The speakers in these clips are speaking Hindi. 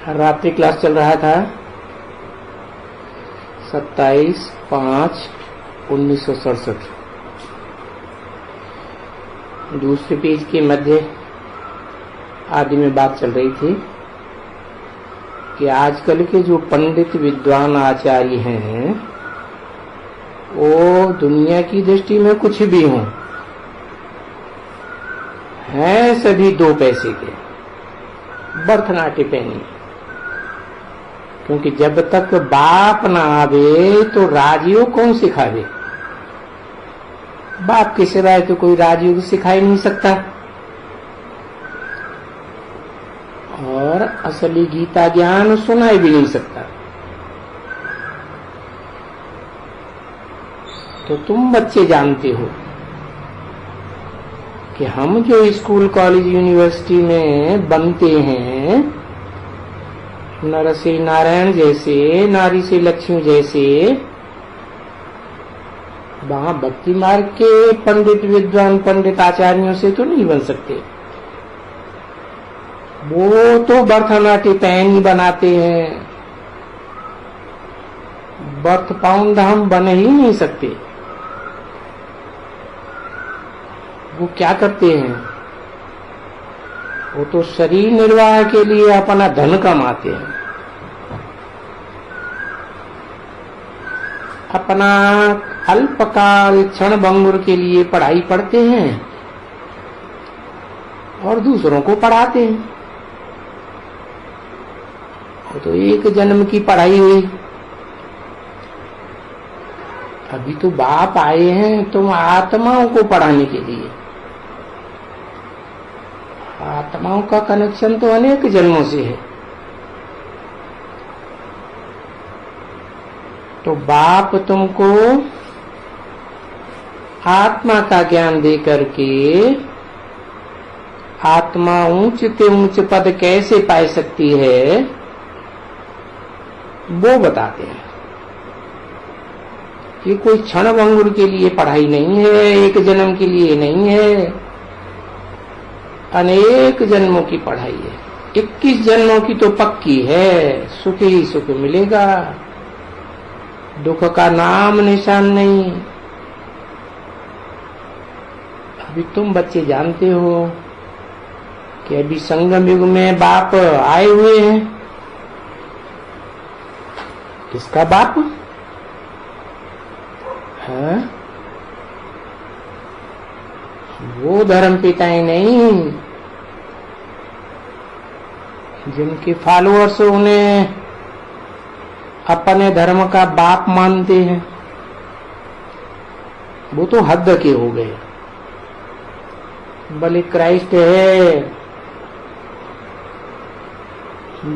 रात्रि क्लास चल रहा था 27/5/1967। दूसरे पेज के मध्य आदि में बात चल रही थी कि आजकल के जो पंडित विद्वान आचार्य हैं वो दुनिया की दृष्टि में कुछ भी हों, हैं सभी 2 पैसे के, बर्थ नाटे पैनी। क्योंकि जब तक बाप ना आवे तो राजयोग कौन सिखावे? बाप के सिवाय तो कोई राजयोग सिखा ही नहीं सकता। और असली गीता ज्ञान सुनाई भी नहीं सकता। तो तुम बच्चे जानते हो कि हम जो स्कूल कॉलेज यूनिवर्सिटी में बनते हैं, नर से नारायण जैसे, नारी से लक्ष्मी जैसे, वहां भक्ति मार्ग के पंडित विद्वान पंडित आचार्यों से तो नहीं बन सकते। वो तो बर्थनाट्य पैन ही बनाते हैं, बर्थ पाउंड हम बन ही नहीं सकते। वो क्या करते हैं? वो तो शरीर निर्वाह के लिए अपना धन कमाते हैं, अपना अल्पकाल क्षण भंगुर के लिए पढ़ाई पढ़ते हैं और दूसरों को पढ़ाते हैं। तो एक जन्म की पढ़ाई हुई। अभी तो बाप आए हैं तुम आत्माओं को पढ़ाने के लिए। आत्माओं का कनेक्शन तो अनेक जन्मों से है। तो बाप तुमको आत्मा का ज्ञान दे करके आत्मा ऊंच से ऊंच पद कैसे पा सकती है वो बताते हैं। ये कोई क्षण भंगुर के लिए पढ़ाई नहीं है, एक जन्म के लिए नहीं है, अनेक जन्मों की पढ़ाई है। 21 जन्मों की तो पक्की है। सुख ही सुख मिलेगा, दुख का नाम निशान नहीं। अभी तुम बच्चे जानते हो कि अभी संगम युग में बाप आए हुए हैं। किसका बाप है? वो धर्म पिताएं नहीं जिनके फॉलोअर्स उन्हें अपने धर्म का बाप मानते हैं। वो तो हद के हो गए। भले क्राइस्ट है,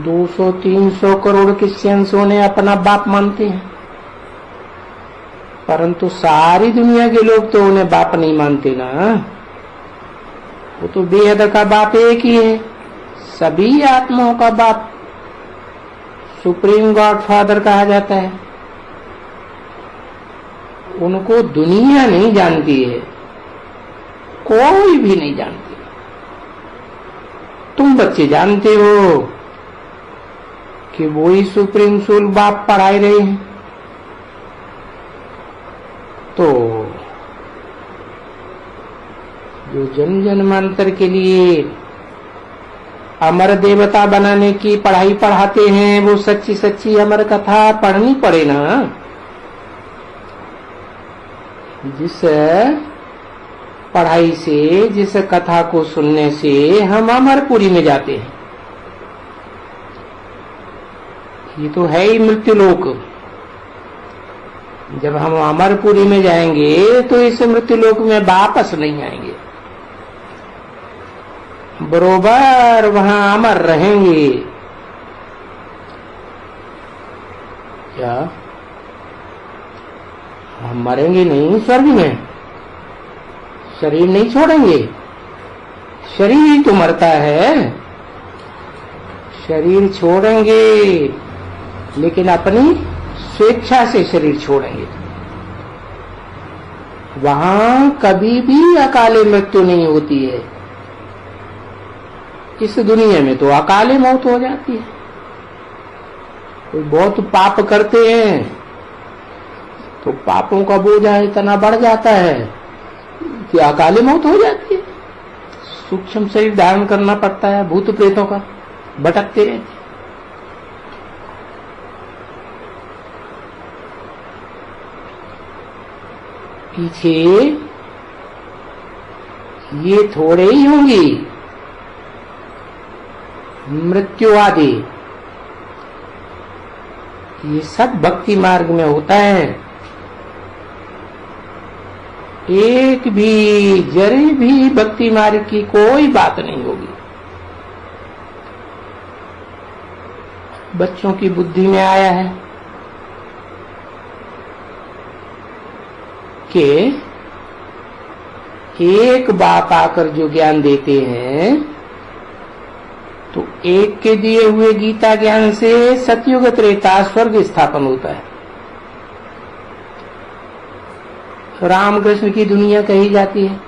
200-300 करोड़ क्रिश्चियंस उन्हें अपना बाप मानते हैं, परंतु सारी दुनिया के लोग तो उन्हें बाप नहीं मानते ना। वो तो बेहद का बाप एक ही है, सभी आत्माओं का बाप, सुप्रीम गॉड फादर कहा जाता है। उनको दुनिया नहीं जानती है, कोई भी नहीं जानती। तुम बच्चे जानते हो कि वही सुप्रीम सोल बाप पढ़ाए रहे हैं। तो जो जन्म जन्मांतर के लिए अमर देवता बनाने की पढ़ाई पढ़ाते हैं, वो सच्ची सच्ची अमर कथा पढ़नी पड़े ना। जिस पढ़ाई से, जिस कथा को सुनने से हम अमरपुरी में जाते हैं। ये तो है ही मृत्युलोक। जब हम अमरपुरी में जाएंगे तो इस मृत्युलोक में वापस नहीं आएंगे, बरोबर वहां अमर रहेंगे। क्या हम मरेंगे नहीं? स्वर्ग में शरीर नहीं छोड़ेंगे। शरीर ही तो मरता है। शरीर छोड़ेंगे लेकिन अपनी स्वेच्छा से शरीर छोड़ेंगे। वहां कभी भी अकाले मृत्यु नहीं होती है। इस दुनिया में तो अकाले मौत हो जाती है। कोई बहुत पाप करते हैं तो पापों का बोझा इतना बढ़ जाता है कि अकाले मौत हो जाती है। सूक्ष्म शरीर धारण करना पड़ता है, भूत प्रेतों का भटकते रहते। पीछे ये थोड़े ही होंगी मृत्यु आदि, ये सब भक्ति मार्ग में होता है। एक भी जरे भी भक्ति मार्ग की कोई बात नहीं होगी। बच्चों की बुद्धि में आया है कि एक बाप आकर जो ज्ञान देते हैं तो एक के दिए हुए गीता ज्ञान से सतयुग त्रेता स्वर्ग स्थापन होता है। रामकृष्ण की दुनिया कही जाती है।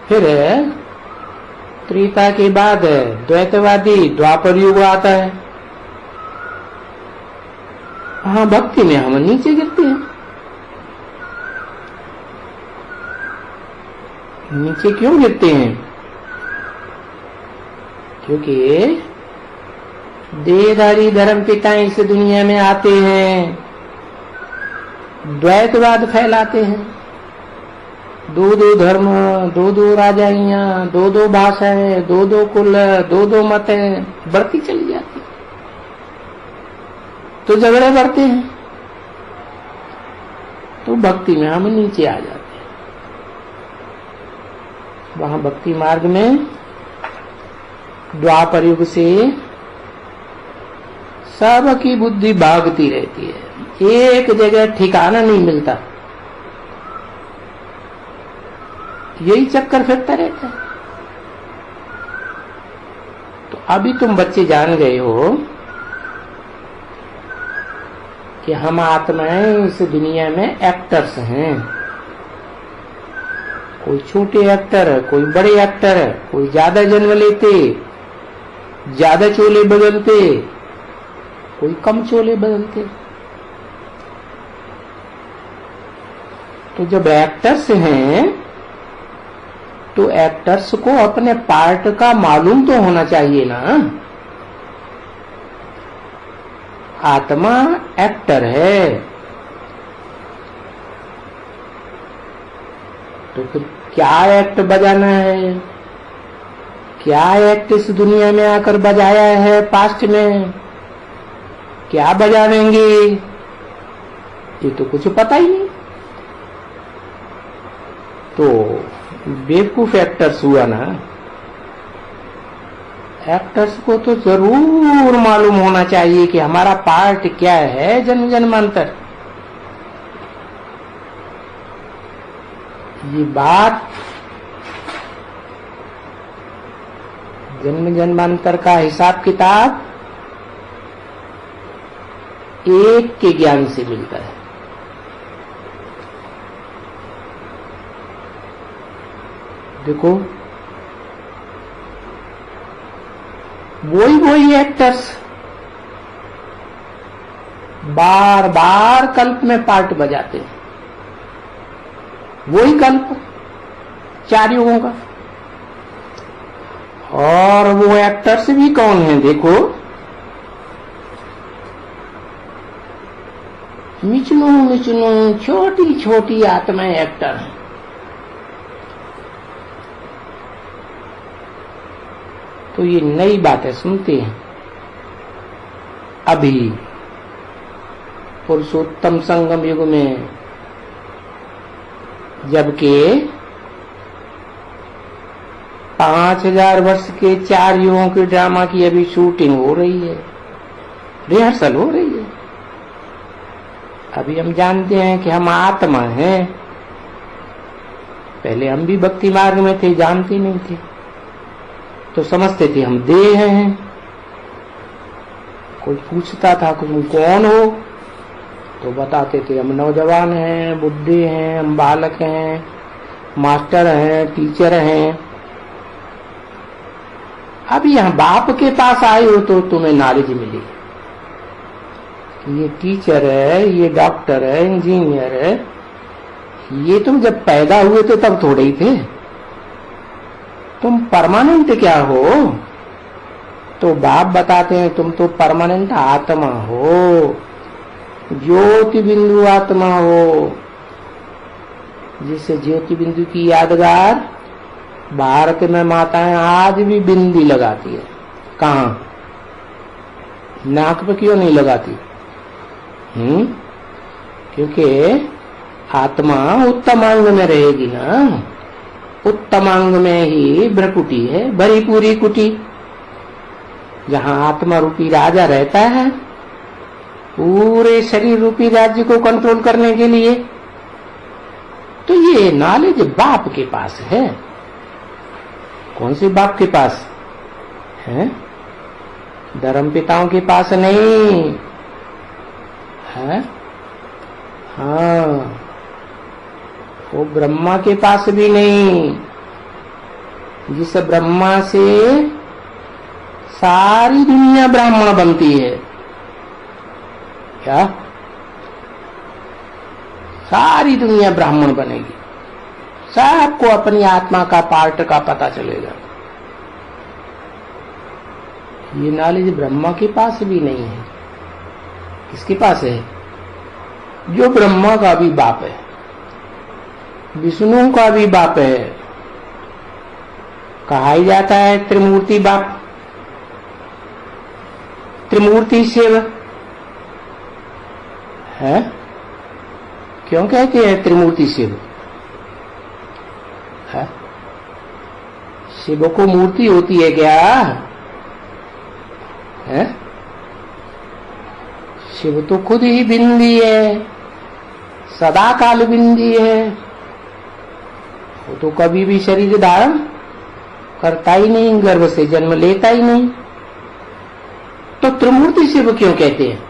फिर त्रेता के बाद द्वैतवादी द्वापर युग आता है। हाँ, भक्ति में हम नीचे गिरते हैं। नीचे क्यों गिरते हैं? क्योंकि देहधारी धर्म पिता इस दुनिया में आते हैं, द्वैतवाद फैलाते हैं। दो दो धर्म, दो दो राजाइयां, दो दो भाषाएं, दो दो कुल, दो दो मतें बढ़ती चली जाती, तो झगड़े बढ़ते हैं। तो भक्ति में हम नीचे आ जाते हैं। वहां भक्ति मार्ग में द्वापर युग से सबकी बुद्धि भागती रहती है, एक जगह ठिकाना नहीं मिलता, यही चक्कर फिरता रहता है। तो अभी तुम बच्चे जान गए हो कि हम आत्माएं इस दुनिया में एक्टर्स हैं। कोई छोटे एक्टर, कोई बड़े एक्टर, कोई ज्यादा जन्म लेते, ज्यादा चोले बदलते, कोई कम चोले बदलते। तो जब एक्टर्स हैं तो एक्टर्स को अपने पार्ट का मालूम तो होना चाहिए ना। आत्मा एक्टर है तो फिर क्या एक्ट बजाना है, क्या एक्ट इस दुनिया में आकर बजाया है पास्ट में, क्या बजावेंगे, ये तो कुछ पता ही नहीं। तो बेवकूफ एक्टर्स हुआ ना। एक्टर्स को तो जरूर मालूम होना चाहिए कि हमारा पार्ट क्या है जन्म जन्मांतर। ये बात जन्म जन्मांतर का हिसाब किताब एक के ज्ञान से मिलता है। देखो, वही एक्टर्स बार बार कल्प में पार्ट बजाते हैं। वही कल्प 4 युगों का। और वो एक्टर्स भी कौन है? देखो, मिचनू छोटी छोटी आत्माएं एक्टर हैं। तो ये नई बातें सुनते हैं अभी पुरुषोत्तम संगम युग में, जबकि 5000 वर्ष के 4 युगों के ड्रामा की अभी शूटिंग हो रही है, रिहर्सल हो रही है। अभी हम जानते हैं कि हम आत्मा हैं। पहले हम भी भक्ति मार्ग में थे, जानते नहीं थे, तो समझते थे हम देह हैं। कोई पूछता था कि तुम कौन हो, तो बताते थे हम नौजवान हैं, बुढ़े हैं, हम बालक हैं, मास्टर हैं, टीचर हैं। अब यहाँ बाप के पास आए हो तो तुम्हें नॉलेज मिली। ये टीचर है, ये डॉक्टर है, इंजीनियर है, ये तुम जब पैदा हुए थे तब थोड़े ही थे। तुम परमानेंट क्या हो? तो बाप बताते हैं तुम तो परमानेंट आत्मा हो, ज्योति बिंदु आत्मा हो। जिसे ज्योति बिंदु की यादगार भारत में माताएं आज भी बिंदी लगाती है। कहाँ? नाक पे क्यों नहीं लगाती? क्योंकि आत्मा उत्तमांग में रहेगी ना। उत्तमांग में ही भ्रकुटी है, भरी पूरी कुटी, जहाँ आत्मा रूपी राजा रहता है पूरे शरीर रूपी राज्य को कंट्रोल करने के लिए। तो ये नॉलेज बाप के पास है। कौन से बाप के पास है? धर्म पिताओं के पास नहीं है। हाँ, वो ब्रह्मा के पास भी नहीं। जिस ब्रह्मा से सारी दुनिया ब्राह्मण बनती है। क्या? सारी दुनिया ब्राह्मण बनेगी। सबको अपनी आत्मा का पार्ट का पता चलेगा। ये नॉलेज ब्रह्मा के पास भी नहीं है। किसके पास है? जो ब्रह्मा का भी बाप है, विष्णु का भी बाप है। कहा ही जाता है त्रिमूर्ति बाप, त्रिमूर्ति शिव है। क्यों कहते हैं त्रिमूर्ति शिव? है? शिव को मूर्ति होती है क्या? है? शिव तो खुद ही बिंदी है, सदा काल बिंदी है। वो तो कभी भी शरीर धारण करता ही नहीं, गर्भ से जन्म लेता ही नहीं। तो त्रिमूर्ति शिव क्यों कहते हैं?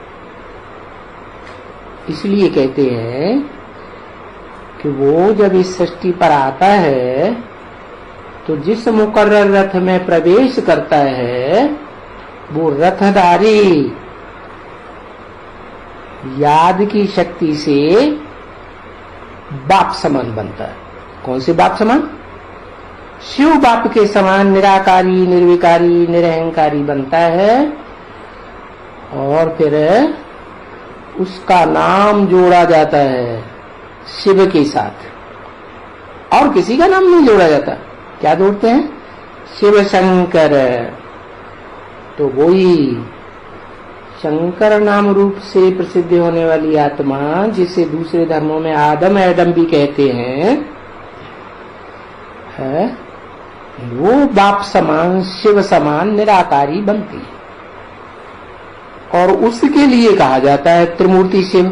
इसलिए कहते हैं कि वो जब इस सृष्टि पर आता है तो जिस मुकर्रर रथ में प्रवेश करता है वो रथधारी याद की शक्ति से बाप समान बनता है। कौन से बाप समान? शिव बाप के समान निराकारी, निर्विकारी, निरहंकारी बनता है। और फिर उसका नाम जोड़ा जाता है शिव के साथ, और किसी का नाम नहीं जोड़ा जाता। क्या जोड़ते हैं? शिव शंकर। तो वही शंकर नाम रूप से प्रसिद्ध होने वाली आत्मा, जिसे दूसरे धर्मों में आदम एडम भी कहते हैं, है वो बाप समान, शिव समान निराकारी बनती है। और उसके लिए कहा जाता है त्रिमूर्ति शिव।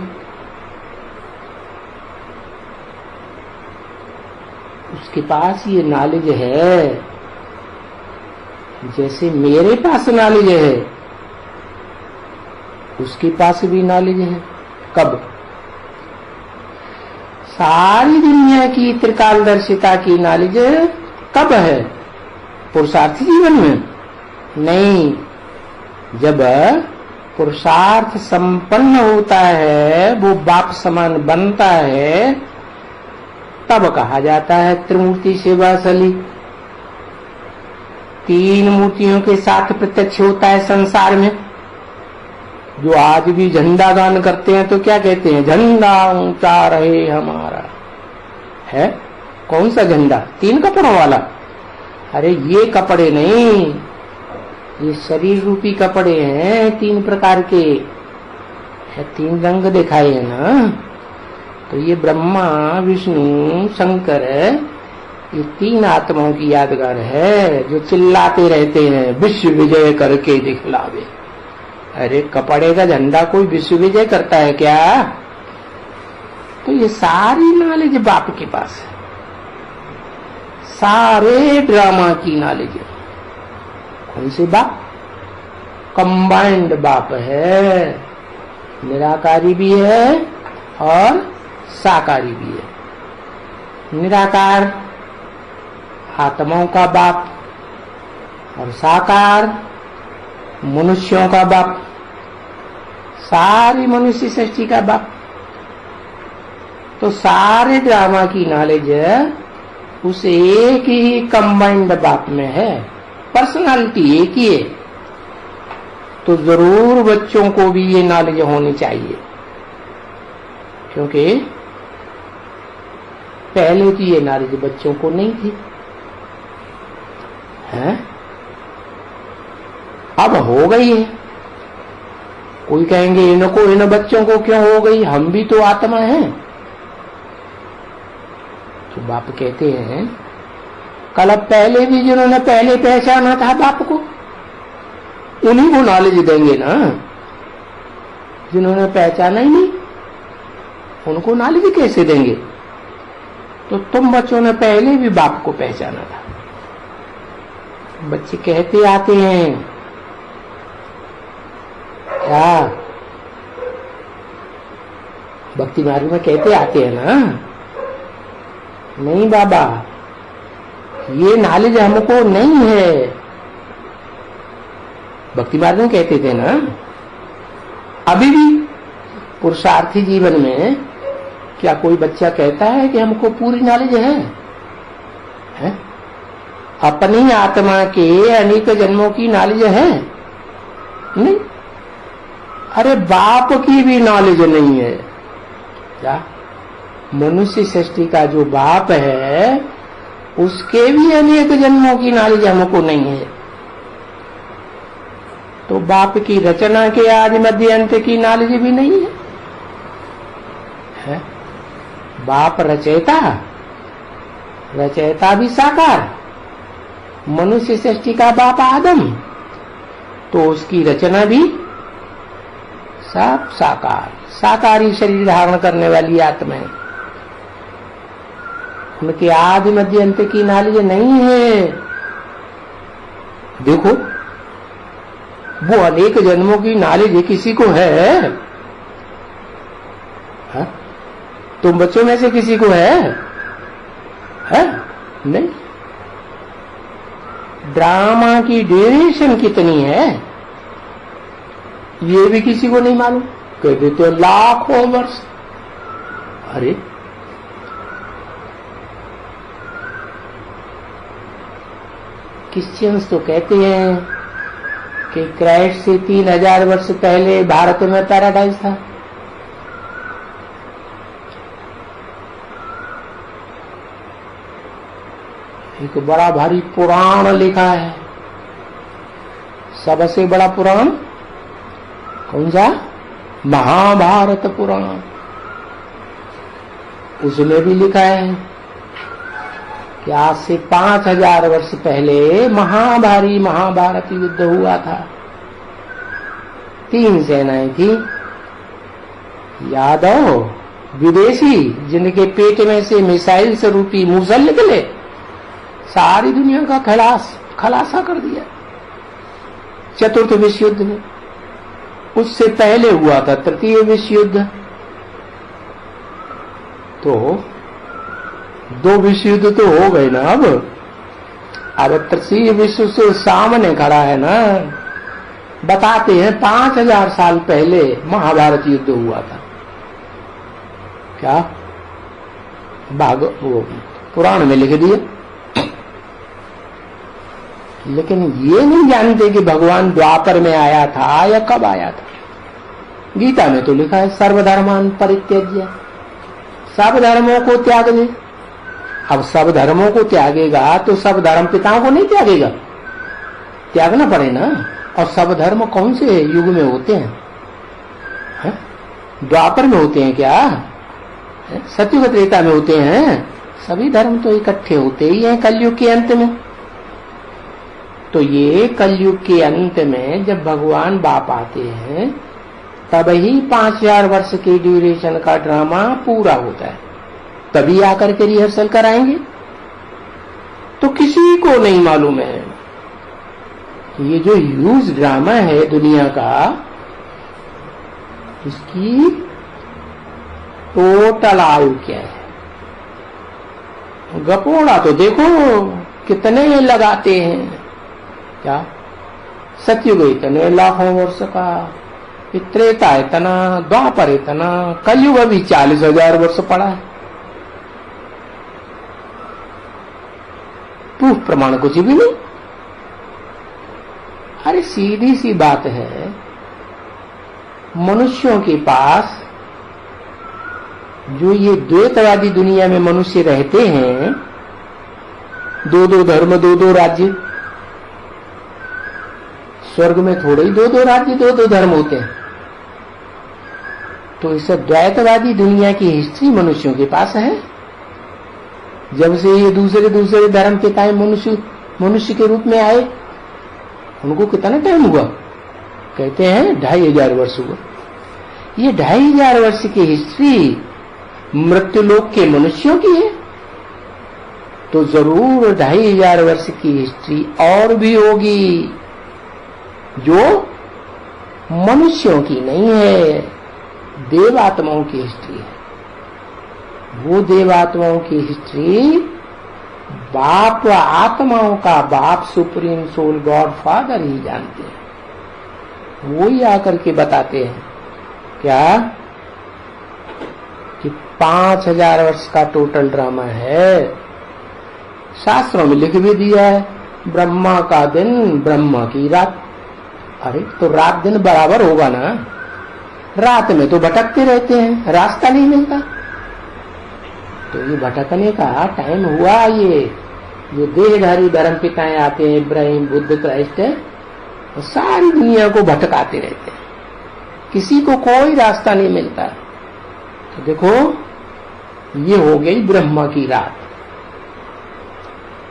उसके पास ये नॉलेज है, जैसे मेरे पास नॉलेज है उसके पास भी नॉलेज है। कब? सारी दुनिया की त्रिकालदर्शिता की नॉलेज कब है? पुरुषार्थी जीवन में नहीं। जब पुरुषार्थ संपन्न होता है, वो बाप समान बनता है, तब कहा जाता है त्रिमूर्ति शिवासली। तीन मूर्तियों के साथ प्रत्यक्ष होता है संसार में। जो आज भी झंडा गान करते हैं तो क्या कहते हैं? झंडा ऊंचा रहे हमारा। है कौन सा झंडा? 3 कपड़ों वाला? अरे ये कपड़े नहीं, ये शरीर रूपी कपड़े हैं 3 प्रकार के। 3 रंग दिखाए हैं ना। तो ये ब्रह्मा, विष्णु, शंकर, ये 3 आत्माओं की यादगार है, जो चिल्लाते रहते हैं विश्व विजय करके दिखलावे। अरे कपड़े का झंडा कोई विश्व विजय करता है क्या? तो ये सारी नॉलेज बाप के पास है, सारे ड्रामा की नॉलेज। कौन से बाप? कंबाइंड बाप है, निराकारी भी है और साकारी भी है। निराकार आत्माओं का बाप और साकार मनुष्यों का बाप, सारी मनुष्य सृष्टि का बाप। तो सारे ड्रामा की नॉलेज उस एक ही कंबाइंड बाप में है, पर्सनालिटी एक ही है। तो जरूर बच्चों को भी ये नॉलेज होनी चाहिए, क्योंकि पहले तो ये नॉलेज बच्चों को नहीं थी, है? अब हो गई है। कोई कहेंगे इनको, इन बच्चों को क्यों हो गई, हम भी तो आत्मा हैं। तो बाप कहते हैं कल पहले भी जिन्होंने पहले पहचाना था बाप को, उन्हीं को नॉलेज देंगे ना। जिन्होंने पहचाना ही नहीं उनको नॉलेज कैसे देंगे। तो तुम बच्चों ने पहले भी बाप को पहचाना था। बच्चे कहते आते हैं क्या, भक्ति मार्ग में कहते आते हैं ना, नहीं बाबा ये नॉलेज हमको नहीं है। भक्ति मार्ग में कहते थे ना। अभी भी पुरुषार्थी जीवन में क्या कोई बच्चा कहता है कि हमको पूरी नॉलेज है? अपनी आत्मा के अनेक जन्मों की नॉलेज है? नहीं। अरे बाप की भी नॉलेज नहीं है क्या? मनुष्य सृष्टि का जो बाप है उसके भी अनेक जन्मों की नॉलेज हमको नहीं है। तो बाप की रचना के आदि मध्य अंत की नॉलेज भी नहीं है? बाप रचयिता, रचयिता भी साकार। मनुष्य सृष्टि का बाप आदम, तो उसकी रचना भी सब साकार, साकारी शरीर धारण करने वाली आत्मा है। उनके आदि मध्य अंत की नॉलेज नहीं है। देखो वो अनेक जन्मों की नॉलेज किसी को है? तुम बच्चों में से किसी को है? नहीं। ड्रामा की ड्यूरेशन कितनी है ये भी किसी को नहीं मालूम। कह देते हो लाखों वर्ष। अरे क्रिश्चियंस तो कहते हैं कि क्राइस्ट से 3000 वर्ष पहले भारत में पैराडाइज था। एक बड़ा भारी पुराण लिखा है, सबसे बड़ा पुराण कौन सा? महाभारत पुराण। उसमें भी लिखा है कि आज से 5000 वर्ष पहले महाभारी महाभारत युद्ध हुआ था। 3 सेनाएं थी, यादव विदेशी, जिनके पेट में से मिसाइल से रूपी मूसल निकले, सारी दुनिया का खलासा कर दिया चतुर्थ विश्व युद्ध में। उससे पहले हुआ था तृतीय विश्व युद्ध। तो 2 विश्व युद्ध तो हो गए ना। अब तृतीय विश्व से सामने खड़ा है ना। बताते हैं 5000 साल पहले महाभारत युद्ध हुआ था। क्या वो पुराण में लिख दिया। लेकिन ये नहीं जानते कि भगवान द्वापर में आया था या कब आया था। गीता में तो लिखा है सर्वधर्मान परित्यज्य, सब धर्मों को त्याग दे। अब सब धर्मों को त्यागेगा तो सब धर्म पिताओं को नहीं त्यागेगा, त्यागना पड़े ना। और सब धर्म कौन से युग में होते हैं? द्वापर में होते हैं क्या? सत्ययुग त्रेता में होते हैं? सभी धर्म तो इकट्ठे होते ही हैं कलयुग के अंत में। तो ये कलयुग के अंत में जब भगवान बाप आते हैं तब ही 5000 वर्ष के ड्यूरेशन का ड्रामा पूरा होता है, तभी आकर के रिहर्सल कराएंगे। तो किसी को नहीं मालूम है ये जो ह्यूज ड्रामा है दुनिया का, इसकी टोटल आयु क्या है। गपोड़ा तो देखो कितने लगाते हैं, क्या सतयुग इतने लाखों वर्ष का, त्रेता इतना, द्वापर इतना, कलयुग अभी 40,000 वर्ष पड़ा है। प्रूफ प्रमाण कुछ भी नहीं। अरे सीधी सी बात है, मनुष्यों के पास जो ये द्वैतवादी दुनिया में मनुष्य रहते हैं, दो दो धर्म, दो दो राज्य, स्वर्ग में थोड़े ही दो दो राज्य, दो दो धर्म होते हैं। तो इस द्वैतवादी दुनिया की हिस्ट्री मनुष्यों के पास है। जब से ये दूसरे दूसरे धर्म के टाइम मनुष्य के रूप में आए, उनको कितना टाइम हुआ? कहते हैं 2500 वर्ष हुआ। ये 2500 वर्ष की हिस्ट्री मृत्युलोक के मनुष्यों की है, तो जरूर 2500 वर्ष की हिस्ट्री और भी होगी जो मनुष्यों की नहीं है, देवात्माओं की हिस्ट्री है। वो देवात्माओं की हिस्ट्री बाप आत्माओं का बाप सुप्रीम सोल गॉड फादर ही जानते हैं। वो ही आकर के बताते हैं क्या कि 5000 वर्ष का टोटल ड्रामा है। शास्त्रों में लिख भी दिया है, ब्रह्मा का दिन ब्रह्मा की रात। अरे तो रात दिन बराबर होगा ना? रात में तो भटकते रहते हैं, रास्ता नहीं मिलता। तो ये भटकने का टाइम हुआ। ये जो देहधारी धर्म पिताएं आते हैं, इब्राहिम, बुद्ध, क्राइस्ट है, वो सारी दुनिया को भटकाते रहते हैं, किसी को कोई रास्ता नहीं मिलता। तो देखो ये हो गई ब्रह्मा की रात।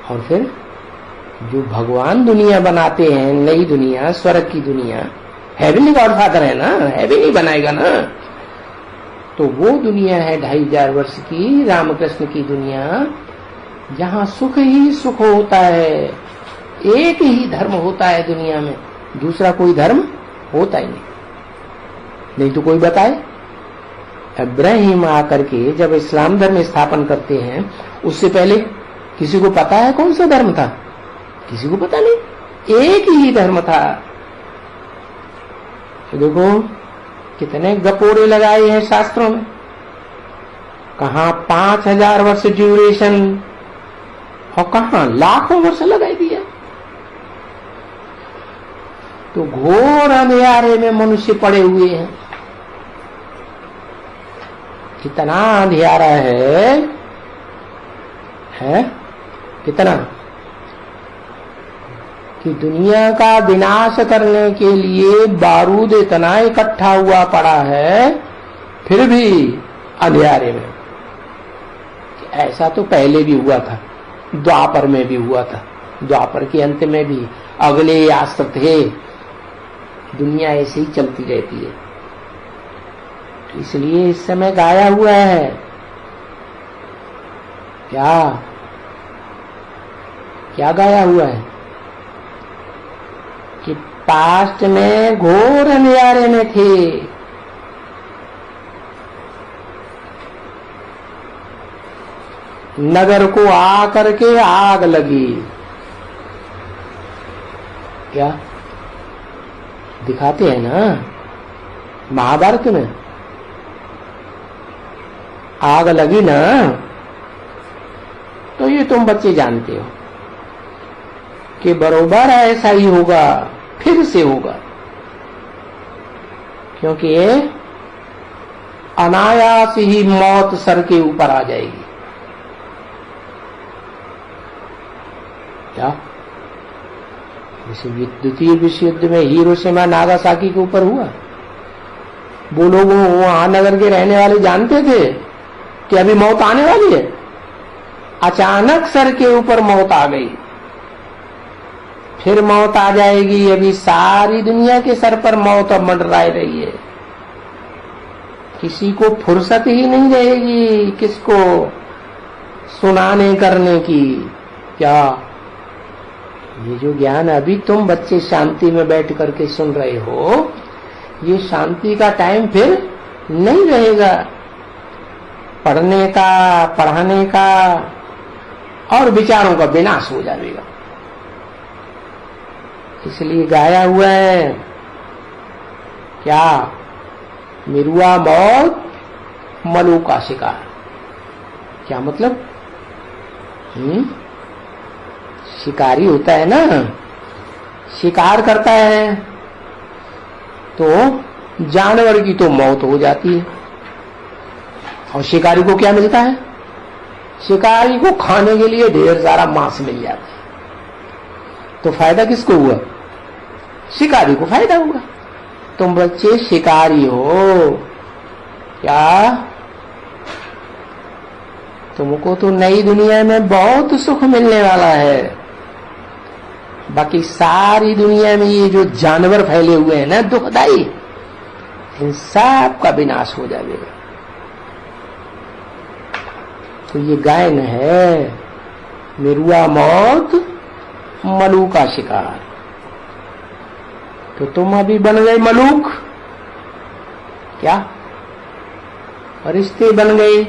और फिर जो भगवान दुनिया बनाते हैं, नई दुनिया, स्वर्ग की दुनिया, हेवनली गॉड फादर है ना, हेवन ही बनाएगा ना। तो वो दुनिया है 2500 वर्ष की, रामकृष्ण की दुनिया, जहां सुख ही सुख होता है। एक ही धर्म होता है दुनिया में, दूसरा कोई धर्म होता ही नहीं तो कोई बताए। इब्राहिम आकर के जब इस्लाम धर्म स्थापन करते हैं, उससे पहले किसी को पता है कौन सा धर्म था? किसी को पता नहीं, एक ही धर्म था। तो देखो कितने गपोड़े लगाए हैं शास्त्रों में। कहां 5000 वर्ष ड्यूरेशन और कहां लाखों वर्ष लगाई दिया। तो घोर अंधेरे में मनुष्य पड़े हुए हैं। कितना अंधेरा है कितना कि दुनिया का विनाश करने के लिए बारूद इतना इकट्ठा हुआ पड़ा है, फिर भी अंधेरे में। ऐसा तो पहले भी हुआ था, द्वापर में भी हुआ था, द्वापर के अंत में भी अगले अस्त्र थे। दुनिया ऐसे ही चलती रहती है। तो इसलिए इस समय गाया हुआ है क्या गाया हुआ है कि पास्ट में घोर अंधेरे में थे, नगर को आकर के आग लगी। क्या दिखाते हैं ना महाभारत में, आग लगी ना। तो ये तुम बच्चे जानते हो कि बरोबर ऐसा ही होगा, फिर से होगा, क्योंकि ये अनायास ही मौत सर के ऊपर आ जाएगी। क्या द्वितीय विश्व युद्ध में हिरोशिमा नागासाकी के ऊपर हुआ? वो लोग वहां नगर के रहने वाले जानते थे कि अभी मौत आने वाली है। अचानक सर के ऊपर मौत आ गई, फिर मौत आ जाएगी। अभी सारी दुनिया के सर पर मौत अब मंडरा रही है। किसी को फुर्सत ही नहीं रहेगी किसको सुनाने करने की। क्या ये जो ज्ञान अभी तुम बच्चे शांति में बैठ करके सुन रहे हो, ये शांति का टाइम फिर नहीं रहेगा। पढ़ने का, पढ़ाने का और विचारों का विनाश हो जाएगा। इसलिए गाया हुआ है क्या? मिरुआ मौत मलू का शिकार। क्या मतलब? शिकारी होता है ना, शिकार करता है तो जानवर की तो मौत हो जाती है, और शिकारी को क्या मिलता है? शिकारी को खाने के लिए ढेर सारा मांस मिल जाता है। तो फायदा किसको हुआ? शिकारी को फायदा हुआ। तुम बच्चे शिकारी हो क्या? तुमको तो नई दुनिया में बहुत सुख मिलने वाला है, बाकी सारी दुनिया में ये जो जानवर फैले हुए हैं ना दुखदाई, इन सब का विनाश हो जाएगा। तो ये गायन है, मिरुआ मौत मलू का शिकार। तो तुम अभी बन गए मलूक क्या? फरिश्ते बन गए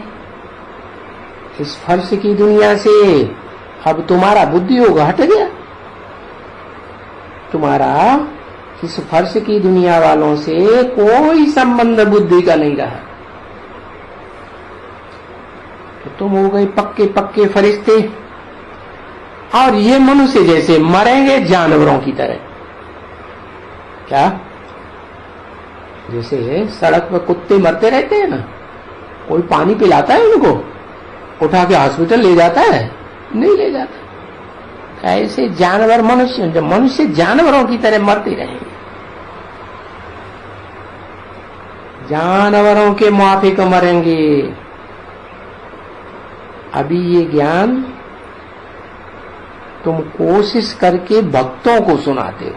इस फर्श की दुनिया से। अब तुम्हारा बुद्धि योग हट गया, तुम्हारा इस फर्श की दुनिया वालों से कोई संबंध बुद्धि का नहीं रहा। तो तुम हो गए पक्के पक्के फरिश्ते, और ये मनुष्य जैसे मरेंगे जानवरों की तरह। क्या? जैसे सड़क पर कुत्ते मरते रहते हैं ना, कोई पानी पिलाता है उनको, उठा के हॉस्पिटल ले जाता है? नहीं ले जाता। ऐसे जानवर मनुष्य जानवरों की तरह मरते रहेंगे, जानवरों के माफिक मरेंगे। अभी ये ज्ञान तुम कोशिश करके भक्तों को सुनाते हो।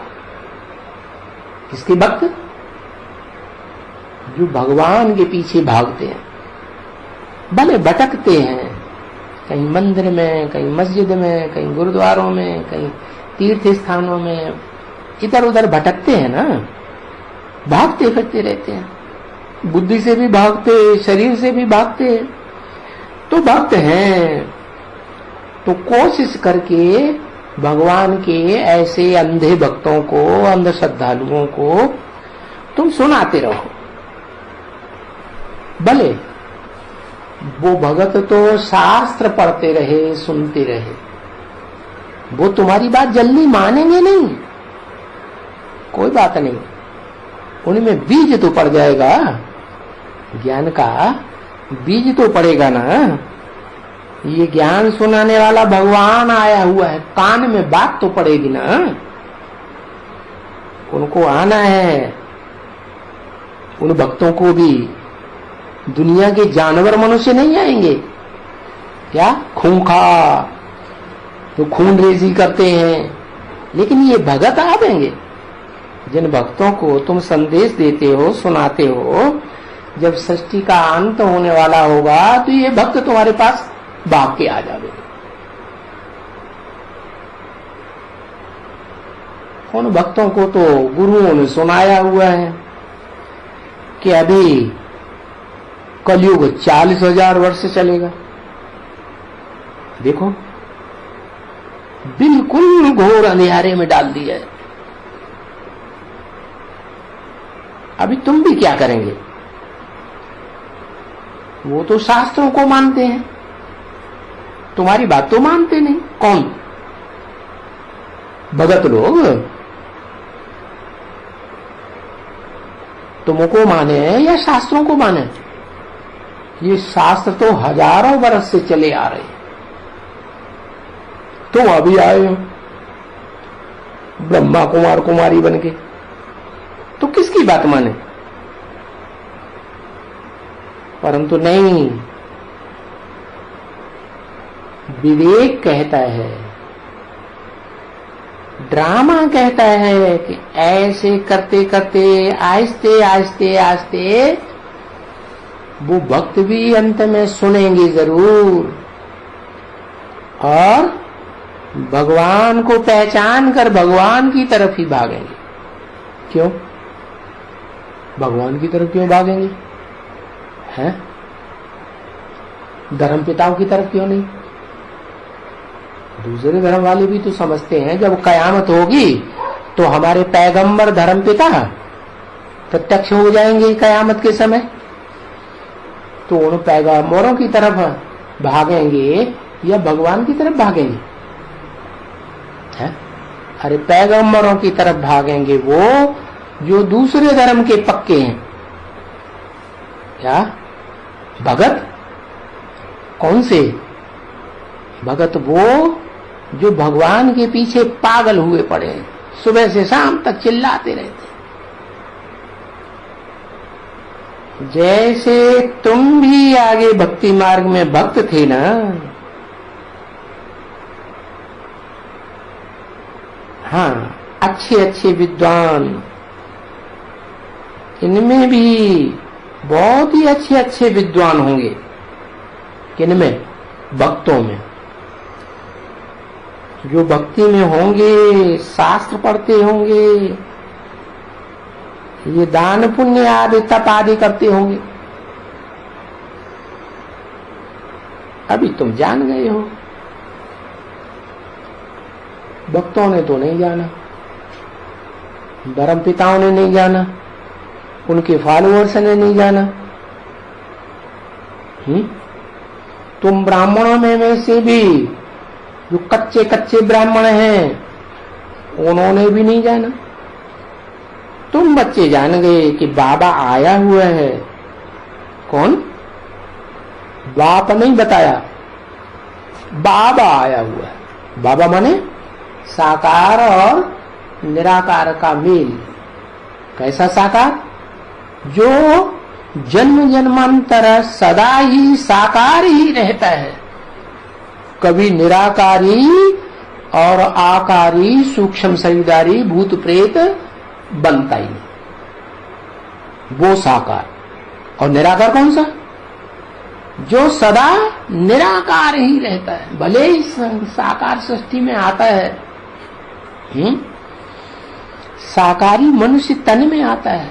किसके भक्त? जो भगवान के पीछे भागते हैं, भले भटकते हैं, कहीं मंदिर में, कहीं मस्जिद में, कहीं गुरुद्वारों में, कहीं तीर्थ स्थानों में, इधर उधर भटकते हैं ना, भागते फिरते रहते हैं, बुद्धि से भी भागते, शरीर से भी भागते, तो भक्त हैं। तो कोशिश करके भगवान के ऐसे अंधे भक्तों को, अंध श्रद्धालुओं को तुम सुनाते रहो। भले वो भगत तो शास्त्र पढ़ते रहे, सुनते रहे, वो तुम्हारी बात जल्दी मानेंगे नहीं, कोई बात नहीं, उनमें बीज तो पड़ जाएगा, ज्ञान का बीज तो पड़ेगा ना। ये ज्ञान सुनाने वाला भगवान आया हुआ है, कान में बात तो पड़ेगी ना, उनको आना है। उन भक्तों को भी दुनिया के जानवर मनुष्य नहीं आएंगे क्या? खूंखार जो खून रेजी करते हैं, लेकिन ये भगत आवेंगे। जिन भक्तों को तुम संदेश देते हो, सुनाते हो, जब सृष्टि का अंत होने वाला होगा तो ये भक्त तुम्हारे पास भाग के आ जावे। उन भक्तों को तो गुरुओं ने सुनाया हुआ है कि अभी कलयुग 40,000 वर्ष चलेगा। देखो बिल्कुल घोर अंधेरे में डाल दिया है। अभी तुम भी क्या करेंगे? वो तो शास्त्रों को मानते हैं, तुम्हारी बात तो मानते नहीं। कौन? भगत लोग तुमको माने या शास्त्रों को माने? ये शास्त्र तो हजारों वर्ष से चले आ रहे हैं, तुम अभी आए हो ब्रह्मा कुमार कुमारी बनके, तो किसकी बात माने? परंतु नहीं, विवेक कहता है, ड्रामा कहता है कि ऐसे करते करते आहिस्ते आहिस्ते आहिस्ते वो भक्त भी अंत में सुनेंगे जरूर, और भगवान को पहचान कर भगवान की तरफ ही भागेंगे। क्यों भगवान की तरफ क्यों भागेंगे? हैं? धर्म पिताओं की तरफ क्यों नहीं? दूसरे धर्म वाले भी तो समझते हैं जब कयामत होगी तो हमारे पैगंबर धर्मपिता प्रत्यक्ष हो जाएंगे कयामत के समय, तो उन पैगंबरों की तरफ भागेंगे या भगवान की तरफ भागेंगे? है? अरे पैगंबरों की तरफ भागेंगे वो जो दूसरे धर्म के पक्के हैं। क्या भगत? कौन से भगत? वो जो भगवान के पीछे पागल हुए पड़े हैं, सुबह से शाम तक चिल्लाते रहते। जैसे तुम भी आगे भक्ति मार्ग में भक्त थे ना, हाँ, अच्छे अच्छे विद्वान, इनमें भी बहुत ही अच्छे अच्छे विद्वान होंगे। किनमें? भक्तों में। जो भक्ति में होंगे, शास्त्र पढ़ते होंगे, ये दान पुण्य आदि तप आदि करते होंगे। अभी तुम जान गए हो, भक्तों ने तो नहीं जाना, धर्म पिताओं ने नहीं जाना, उनके फॉलोअर्स ने नहीं जाना। तुम ब्राह्मणों में से भी जो कच्चे कच्चे ब्राह्मण हैं, उन्होंने भी नहीं जाना। तुम बच्चे जान गए कि बाबा आया हुआ है। कौन? बाप नहीं बताया, बाबा आया हुआ है। बाबा माने साकार और निराकार का मेल। कैसा साकार? जो जन्म जन्मांतर सदा ही साकार ही रहता है, कभी निराकारी और आकारी सूक्ष्म शरीरधारी भूत प्रेत बनता ही नहीं, वो साकार। और निराकार कौन सा? जो सदा निराकार ही रहता है, भले ही साकार सृष्टि में आता है। साकारी मनुष्य तन में आता है,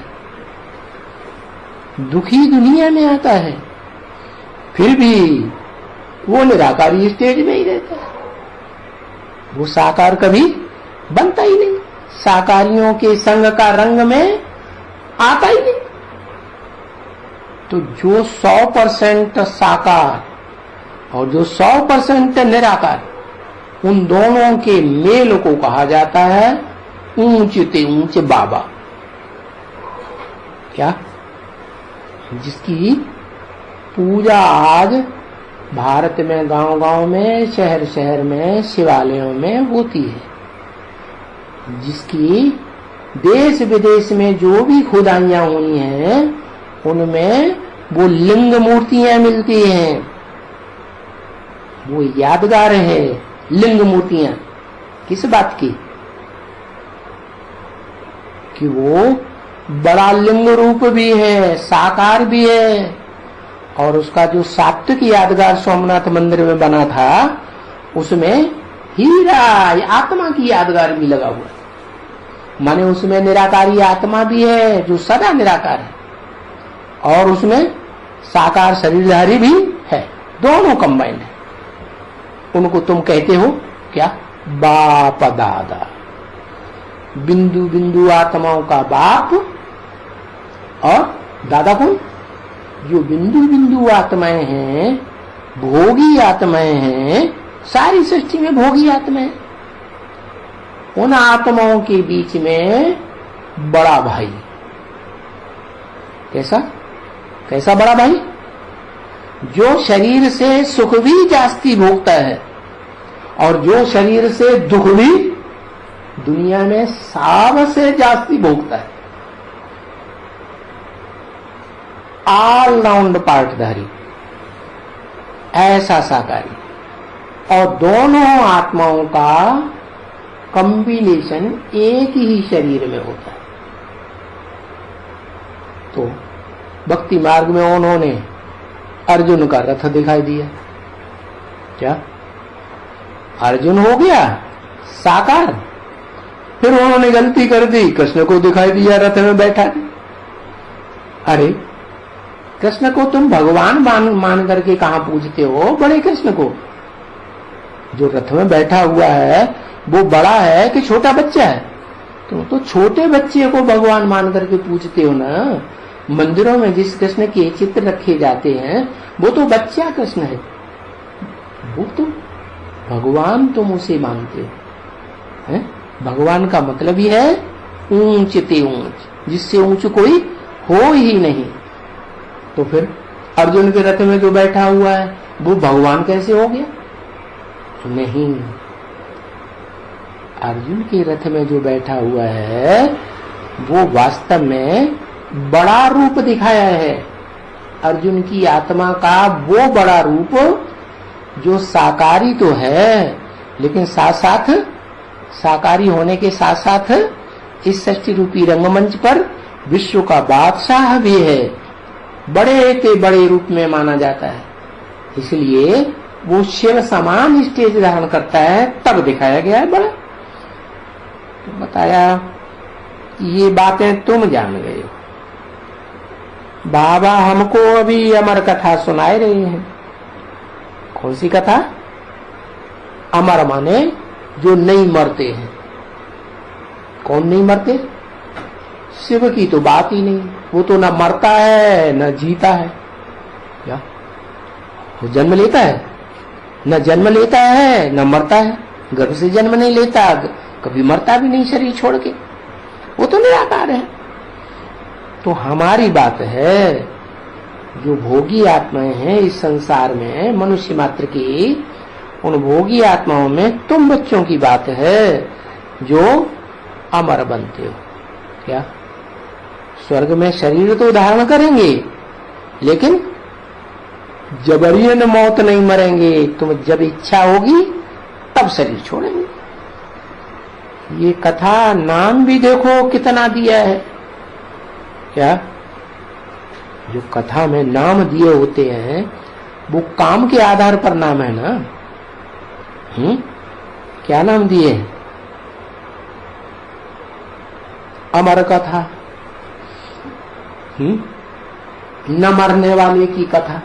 दुखी दुनिया में आता है, फिर भी वो निराकारी स्टेज में ही रहता है, वो साकार कभी बनता ही नहीं, साकारियों के संग का रंग में आता ही नहीं। तो जो 100% साकार और जो 100% निराकार, उन दोनों के मेल को कहा जाता है ऊंचे ऊंचे बाबा। क्या? जिसकी पूजा आज भारत में गांव गांव में, शहर शहर में, शिवालयों में होती है, जिसकी देश विदेश में जो भी खुदाइयां हुई हैं, उनमें वो लिंग मूर्तियां मिलती हैं। वो यादगार है लिंग मूर्तियां। किस बात की? कि वो बड़ा लिंग रूप भी है, साकार भी है, और उसका जो सात्विक यादगार सोमनाथ मंदिर में बना था, उसमें हीरा आत्मा की यादगार भी लगा हुआ है। माने उसमें निराकारी आत्मा भी है जो सदा निराकार है, और उसमें साकार शरीरधारी भी है, दोनों कंबाइंड है। उनको तुम कहते हो क्या? बाप दादा। बिंदु बिंदु आत्माओं का बाप, और दादा कौन? जो बिंदु बिंदु आत्माएं हैं, भोगी आत्माएं हैं, सारी सृष्टि में भोगी आत्माएं, उन आत्माओं के बीच में बड़ा भाई। कैसा? कैसा बड़ा भाई? जो शरीर से सुख भी जास्ती भोगता है, और जो शरीर से दुख भी दुनिया में सबसे जास्ती भोगता है। ऑल राउंड पार्टधारी, ऐसा साकारी। और दोनों आत्माओं का कॉम्बिनेशन एक ही शरीर में होता है। तो भक्ति मार्ग में उन्होंने अर्जुन का रथ दिखाई दिया। क्या? अर्जुन हो गया साकार। फिर उन्होंने गलती कर दी, कृष्ण को दिखाई दिया रथ में बैठा। अरे कृष्ण को तुम भगवान मान करके कहां पूजते हो? बड़े कृष्ण को। जो रथ में बैठा हुआ है वो बड़ा है कि छोटा बच्चा है? तुम तो छोटे बच्चे को भगवान मान करके पूजते हो ना। मंदिरों में जिस कृष्ण के चित्र रखे जाते हैं वो तो बच्चा कृष्ण है, वो तो भगवान तुम उसे मानते हो है? भगवान का मतलब ही है ऊंच ते ऊंच, जिससे ऊंच कोई हो ही नहीं। तो फिर अर्जुन के रथ में जो बैठा हुआ है वो भगवान कैसे हो गया? नहीं, अर्जुन के रथ में जो बैठा हुआ है वो वास्तव में बड़ा रूप दिखाया है। अर्जुन की आत्मा का वो बड़ा रूप जो साकारी तो है, लेकिन साथ साथ साकारी होने के साथ साथ इस सृष्टि रूपी रंगमंच पर विश्व का बादशाह भी है, बड़े के बड़े रूप में माना जाता है। इसलिए वो शिव समान स्टेज धारण करता है, तब दिखाया गया है बड़ा। तो बताया ये बातें तुम जान गए हो, बाबा हमको अभी अमर कथा सुनाए रहे हैं। कौन सी कथा? अमर माने जो नहीं मरते हैं। कौन नहीं मरते? शिव की तो बात ही नहीं, वो तो न मरता है न जीता है। क्या वो जन्म लेता है? न जन्म लेता है न मरता है, गर्भ से जन्म नहीं लेता, कभी मरता भी नहीं शरीर छोड़ के, वो तो निराकार है। तो हमारी बात है जो भोगी आत्माएं हैं इस संसार में, मनुष्य मात्र की, उन भोगी आत्माओं में तुम बच्चों की बात है जो अमर बनते हो। क्या स्वर्ग में शरीर तो धारण करेंगे, लेकिन जबरियन मौत नहीं मरेंगे। तुम जब इच्छा होगी तब शरीर छोड़ेंगे। ये कथा नाम भी देखो कितना दिया है। क्या जो कथा में नाम दिए होते हैं वो काम के आधार पर नाम है ना। क्या नाम दिए हैं? अमर कथा, न मरने वाले की कथा।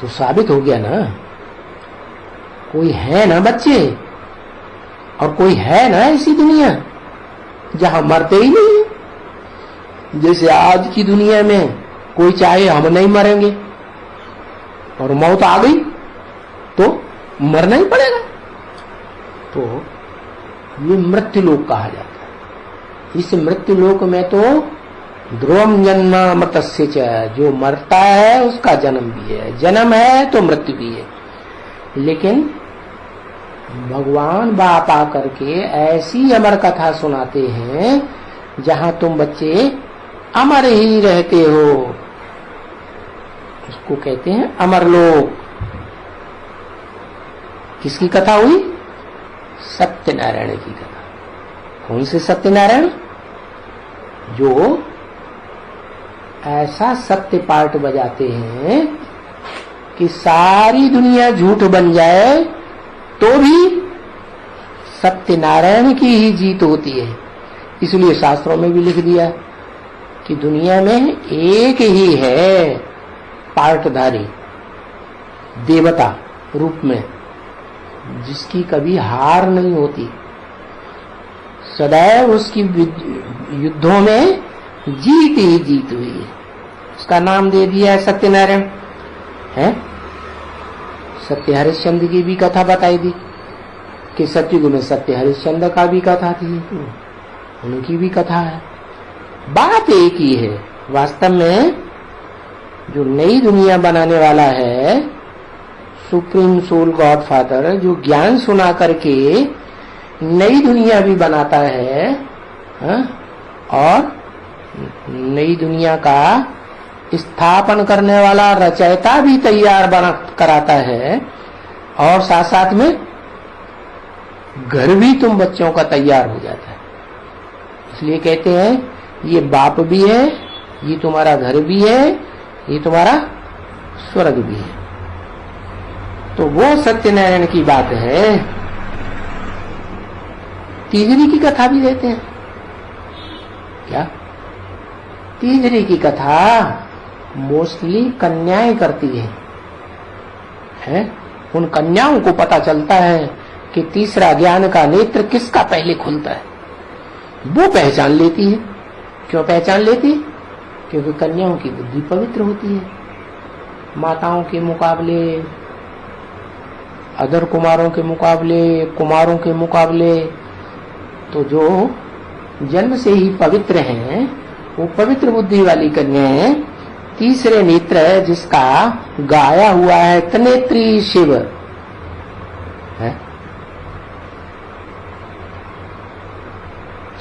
तो साबित हो गया ना, कोई है ना बच्चे, और कोई है ना ऐसी दुनिया जहां मरते ही नहीं है। जैसे आज की दुनिया में कोई चाहे हम नहीं मरेंगे और मौत आ गई तो मरना ही पड़ेगा। तो ये मृत्यु लोक कहा जाता है। इस मृत्यु लोक में तो ध्रुवम जन्म मृतस्य च, जो मरता है उसका जन्म भी है, जन्म है तो मृत्यु भी है। लेकिन भगवान बाप आकर के ऐसी अमर कथा सुनाते हैं जहां तुम बच्चे अमर ही रहते हो। उसको कहते हैं अमरलोक। किसकी कथा हुई? सत्यनारायण की कथा। कौन से सत्यनारायण? जो ऐसा सत्य पार्ट बजाते हैं कि सारी दुनिया झूठ बन जाए तो भी सत्यनारायण की ही जीत होती है। इसलिए शास्त्रों में भी लिख दिया कि दुनिया में एक ही है पार्टधारी देवता रूप में, जिसकी कभी हार नहीं होती, सदैव उसकी युद्धों में जीत ही जीत हुई है। उसका नाम दे दिया है सत्यनारायण है। सत्य हरिश्चंद्र की भी कथा बताई दी कि सतयुग में सत्य हरिश्चंद्र का भी कथा थी, उनकी भी कथा है। बात एक ही है। वास्तव में जो नई दुनिया बनाने वाला है, सुप्रीम सोल गॉड फादर, जो ज्ञान सुना करके नई दुनिया भी बनाता है, और नई दुनिया का स्थापन करने वाला रचयिता भी तैयार बना कराता है, और साथ साथ में घर भी तुम बच्चों का तैयार हो जाता है। इसलिए कहते हैं ये बाप भी है, ये तुम्हारा घर भी है, ये तुम्हारा स्वर्ग भी है। तो वो सत्यनारायण की बात है। तीजरी की कथा भी देते हैं। क्या? तीजरी की कथा मोस्टली कन्याएं करती हैं। उन कन्याओं को पता चलता है कि तीसरा ज्ञान का नेत्र किसका पहले खुलता है, वो पहचान लेती है। क्यों पहचान लेती है? क्योंकि कन्याओं की बुद्धि पवित्र होती है। माताओं के मुकाबले, अदर कुमारों के मुकाबले, कुमारों के मुकाबले तो जो जन्म से ही पवित्र हैं, वो पवित्र बुद्धि वाली कन्याएं तीसरे नेत्र जिसका गाया हुआ है त्रिनेत्री शिव है।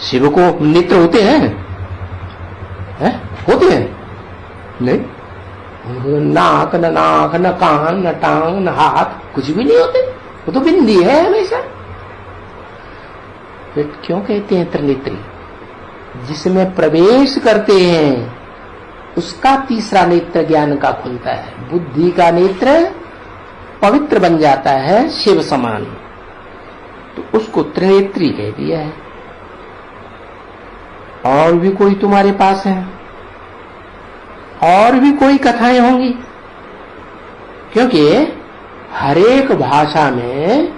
शिव को नेत्र होते हैं, होते हैं? नहीं, नाक न नाक न कान न टांग न हाथ, कुछ भी नहीं होते, वो तो बिंदी है हमेशा। फिर क्यों कहते हैं त्रिनेत्री? जिसमें प्रवेश करते हैं उसका तीसरा नेत्र ज्ञान का खुलता है। बुद्धि का नेत्र पवित्र बन जाता है शिव समान, तो उसको त्रिनेत्री कह दिया है। और भी कोई तुम्हारे पास है, और भी कोई कथाएं होंगी, क्योंकि हर एक भाषा में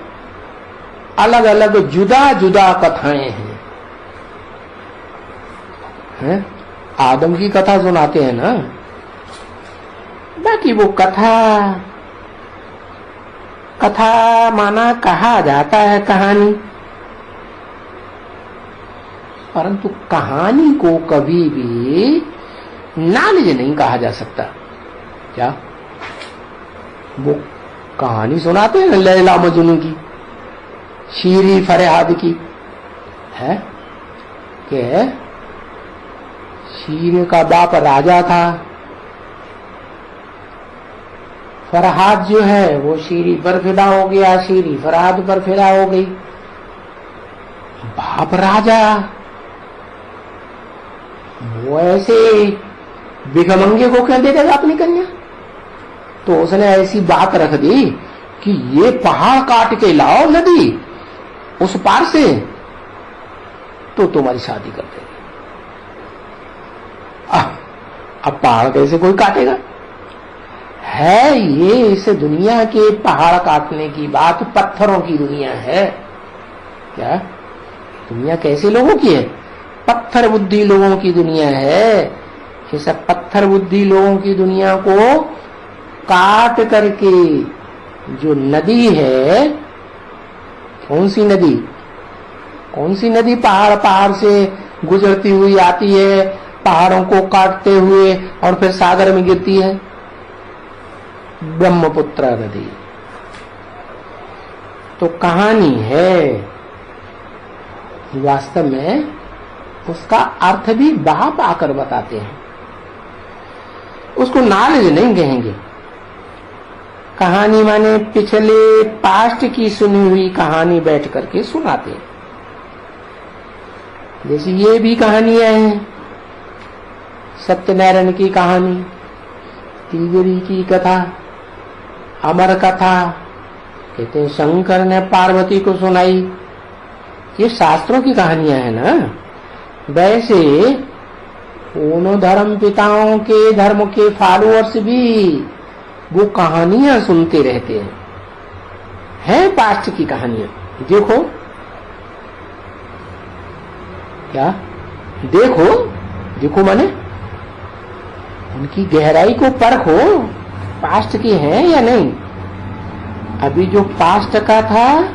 अलग अलग जुदा जुदा कथाएं हैं। आदम की कथा सुनाते हैं ना, बाकी वो कथा माना कहा जाता है कहानी, परंतु कहानी को कभी भी नॉलेज नहीं कहा जा सकता। क्या वो कहानी सुनाते हैं लैला मजनू की, शीरी फरियाद की है कि शीर का बाप राजा था, फरहाद जो है वो शीरी पर फिदा हो गया, शीरी फरहाद पर फिदा हो गई। बाप राजा वो ऐसे भिखमंगे को कह देगा अपनी कन्या, तो उसने ऐसी बात रख दी कि ये पहाड़ काट के लाओ नदी उस पार से, तो तुम्हारी शादी कर देगी। अब पहाड़ कैसे कोई काटेगा? है ये इस दुनिया के पहाड़ काटने की बात पत्थरों की दुनिया है। क्या दुनिया कैसे लोगों की है? पत्थर बुद्धि लोगों की दुनिया है। ये सब पत्थर बुद्धि लोगों की दुनिया को काट करके जो नदी है, कौन सी नदी? कौन सी नदी पहाड़ से गुजरती हुई आती है, पहाड़ों को काटते हुए और फिर सागर में गिरती है? ब्रह्मपुत्र नदी। तो कहानी है, वास्तव में उसका अर्थ भी बाप आकर बताते हैं, उसको नॉलेज नहीं कहेंगे। कहानी माने पिछले पास्ट की सुनी हुई कहानी बैठ करके सुनाते हैं। जैसे ये भी कहानियां हैं, सत्यनारायण की कहानी, तिजरी की कथा, अमर कथा, कहते हैं शंकर ने पार्वती को सुनाई। ये शास्त्रों की कहानियां हैं ना। वैसे उन धर्म पिताओं के धर्म के फॉलोअर्स भी वो कहानियां सुनते रहते हैं पास्ट की कहानियां। देखो क्या, देखो माने उनकी गहराई को परखो, पास्ट की है या नहीं। अभी जो पास्ट का था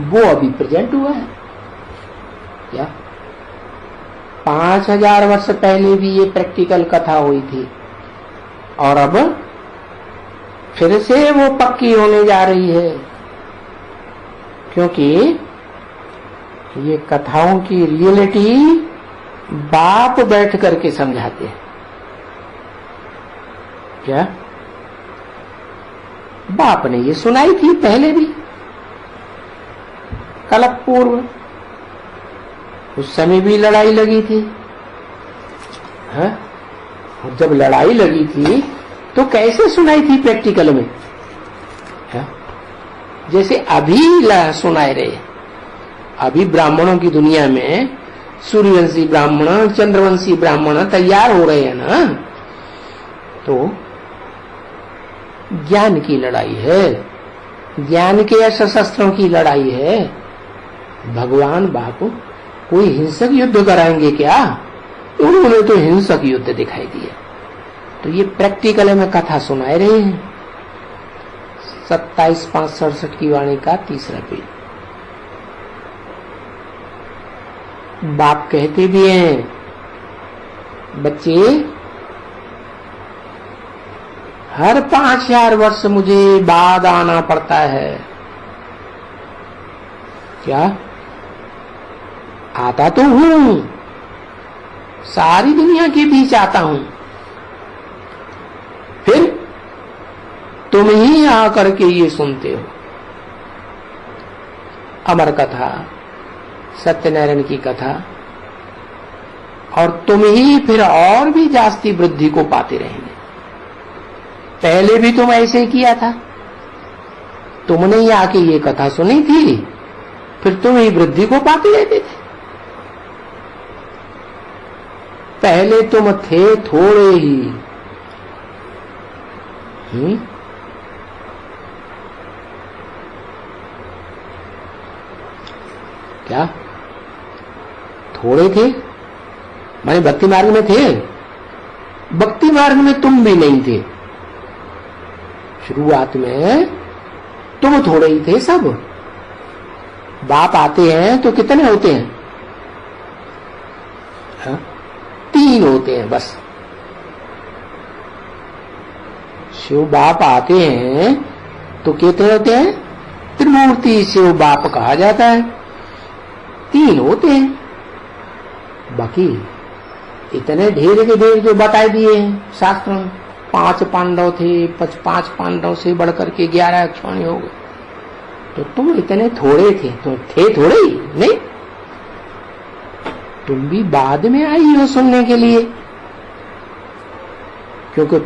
वो अभी प्रेजेंट हुआ है। क्या 5000 वर्ष पहले भी ये प्रैक्टिकल कथा हुई थी, और अब फिर से वो पक्की होने जा रही है, क्योंकि ये कथाओं की रियलिटी बाप बैठ करके समझाते हैं। क्या बाप ने ये सुनाई थी पहले भी, कल्प पूर्व, उस समय भी लड़ाई लगी थी। और जब लड़ाई लगी थी तो कैसे सुनाई थी प्रैक्टिकल में? जैसे अभी सुनाए रहे। अभी ब्राह्मणों की दुनिया में सूर्यवंशी ब्राह्मण, चंद्रवंशी ब्राह्मण तैयार हो रहे हैं ना, तो ज्ञान की लड़ाई है। ज्ञान के अस्त्र शस्त्रों की लड़ाई है। भगवान बाप कोई हिंसक युद्ध कराएंगे क्या? उन्होंने तो हिंसक युद्ध दिखाई दिया। तो ये प्रैक्टिकल में कथा सुनाए रहे हैं। 27-5-67 की वाणी का 3रा पेज। बाप कहते भी हैं, बच्चे हर 5000 वर्ष मुझे बाद आना पड़ता है। क्या? आता तो हूं, सारी दुनिया के बीच आता हूं, फिर तुम ही आकर के ये सुनते हो। अमर कथा, सत्यनारायण की कथा, और तुम ही फिर और भी जास्ती वृद्धि को पाते रहेंगे। पहले भी तुम ऐसे ही किया था, तुमने ही आके ये कथा सुनी थी, फिर तुम ही वृद्धि को पाते रहते थे। पहले तुम थे थोड़े ही, क्या थोड़े थे? माने भक्ति मार्ग में थे? भक्ति मार्ग में तुम भी नहीं थे। शुरुआत में तुम थोड़े ही थे सब। बाप आते हैं तो कितने होते हैं? 3 होते हैं बस। शिव बाप आते हैं तो कितने होते हैं? त्रिमूर्ति शिव बाप कहा जाता है। 3 होते हैं। बाकी इतने ढेर के ढेर जो बताए दिए हैं शास्त्र में। 5 पांडव थे, 5 पांडव से बढ़कर के 11 अक्षौणी हो गए। तो तुम इतने थोड़े थे, तो थे थोड़े ही नहीं। तुम भी बाद में आई हो सुनने के लिए, क्योंकि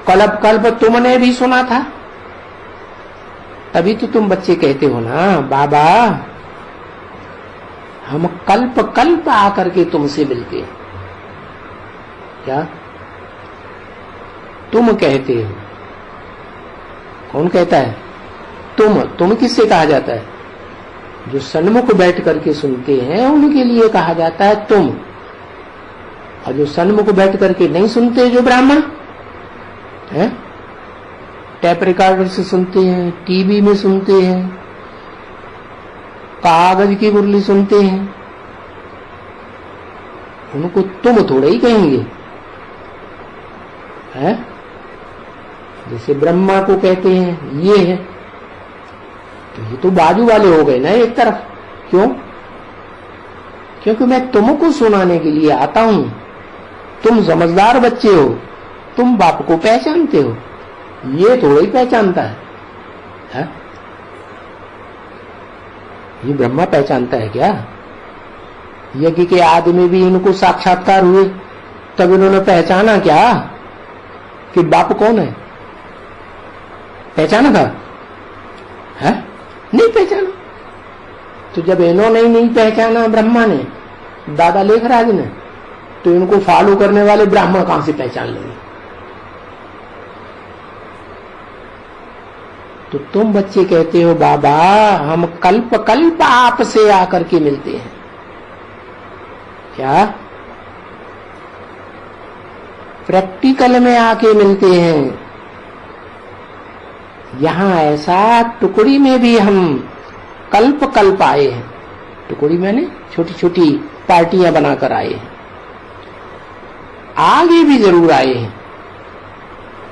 कल्प कल्प तुमने भी सुना था। तभी तो तुम बच्चे कहते हो ना, बाबा हम कल्प कल्प आकर के तुमसे मिलते हैं। क्या तुम कहते हो? कौन कहता है? तुम किससे कहा जाता है? जो सन्मुख बैठ करके सुनते हैं उनके लिए कहा जाता है तुम। और जो सन्मुख बैठ करके नहीं सुनते, जो ब्राह्मण है, टैप रिकॉर्डर से सुनते हैं, टीवी में सुनते हैं, कागज की मुरली सुनते हैं, उनको तुम थोड़े ही कहेंगे। है जैसे ब्रह्मा को कहते हैं ये है, तो ये तो बाजू वाले हो गए ना एक तरफ। क्यों? क्योंकि मैं तुमको सुनाने के लिए आता हूं। तुम समझदार बच्चे हो, तुम बाप को पहचानते हो, ये थोड़ा ही पहचानता है? ये ब्रह्मा पहचानता है क्या? यज्ञ के आदमी भी इनको साक्षात्कार हुए, तब इन्होंने पहचाना क्या कि बाप कौन है? पहचाना था? है? नहीं पहचाना। तो जब इन्होंने ही नहीं पहचाना ब्रह्मा ने, दादा लेखराज ने, तो इनको फॉलो करने वाले ब्राह्मण कहां से पहचान लेंगे? तो तुम बच्चे कहते हो बाबा हम कल्प कल्प आपसे आकर के मिलते हैं। क्या? प्रैक्टिकल में आके मिलते हैं। यहां ऐसा टुकड़ी में भी हम कल्प कल्प आए हैं। टुकड़ी मैंने छोटी छोटी पार्टियां बनाकर आए हैं, आगे भी जरूर आए हैं।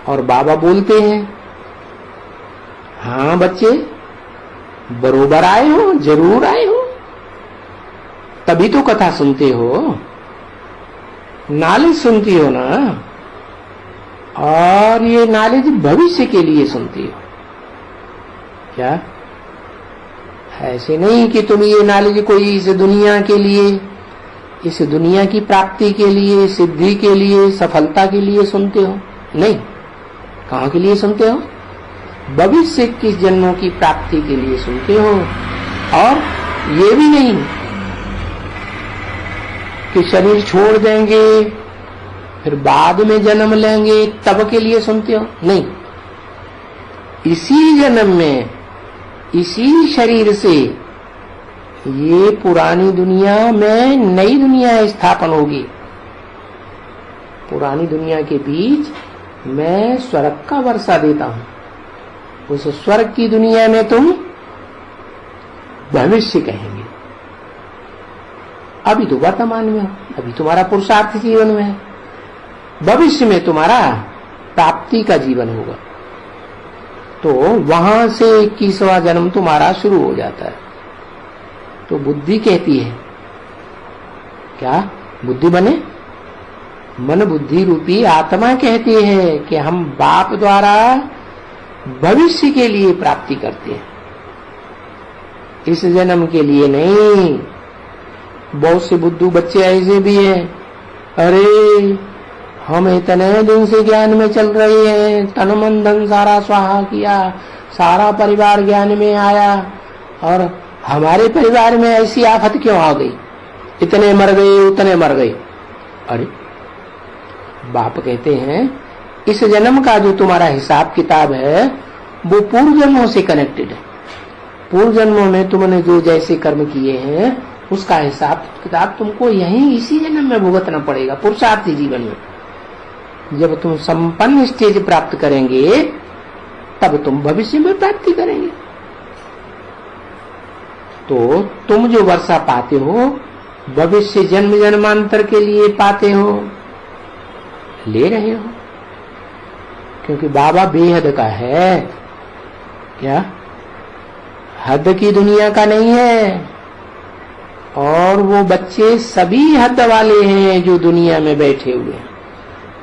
और बाबा बोलते हैं हाँ बच्चे बरोबर आए हो, जरूर आए हो, तभी तो कथा सुनते हो, नॉलेज सुनती हो ना। और ये नॉलेज भविष्य के लिए सुनती हो। क्या? ऐसे नहीं कि तुम ये नॉलेज कोई इस दुनिया के लिए, इस दुनिया की प्राप्ति के लिए, सिद्धि के लिए, सफलता के लिए सुनते हो। नहीं, कहां के लिए सुनते हो? भविष्य के जन्मों की प्राप्ति के लिए सुनते हो। और ये भी नहीं कि शरीर छोड़ देंगे फिर बाद में जन्म लेंगे तब के लिए सुनते हो। नहीं, इसी जन्म में इसी शरीर से ये पुरानी दुनिया में नई दुनिया स्थापन होगी। पुरानी दुनिया के बीच मैं स्वर्ग का वर्षा देता हूं। उस स्वर्ग की दुनिया में तुम भविष्य कहेंगे। अभी तो वर्तमान में हो, अभी तुम्हारा पुरुषार्थ जीवन में है। भविष्य में तुम्हारा प्राप्ति का जीवन होगा। तो वहां से 21वां जन्म तुम्हारा शुरू हो जाता है। तो बुद्धि कहती है, क्या बुद्धि बने? मन बुद्धि रूपी आत्मा कहती है कि हम बाप द्वारा भविष्य के लिए प्राप्ति करते हैं, इस जन्म के लिए नहीं। बहुत से बुद्धू बच्चे ऐसे भी हैं, अरे हम इतने दिन से ज्ञान में चल रहे हैं, तन मन धन सारा स्वाहा किया, सारा परिवार ज्ञान में आया, और हमारे परिवार में ऐसी आफत क्यों आ गई? इतने मर गए, उतने मर गए। अरे बाप कहते हैं इस जन्म का जो तुम्हारा हिसाब किताब है वो पूर्व जन्मों से कनेक्टेड है। पूर्व जन्मों में तुमने जो जैसे कर्म किए हैं उसका हिसाब किताब तुमको यहीं इसी जन्म में भुगतना पड़ेगा, पुरुषार्थी जीवन में। जब तुम संपन्न स्टेज प्राप्त करेंगे तब तुम भविष्य में प्राप्ति करेंगे। तो तुम जो वर्षा पाते हो भविष्य जन्म जन्मांतर के लिए पाते हो, ले रहे हो, क्योंकि बाबा बेहद का है। क्या हद की दुनिया का नहीं है। और वो बच्चे सभी हद वाले हैं जो दुनिया में बैठे हुए हैं,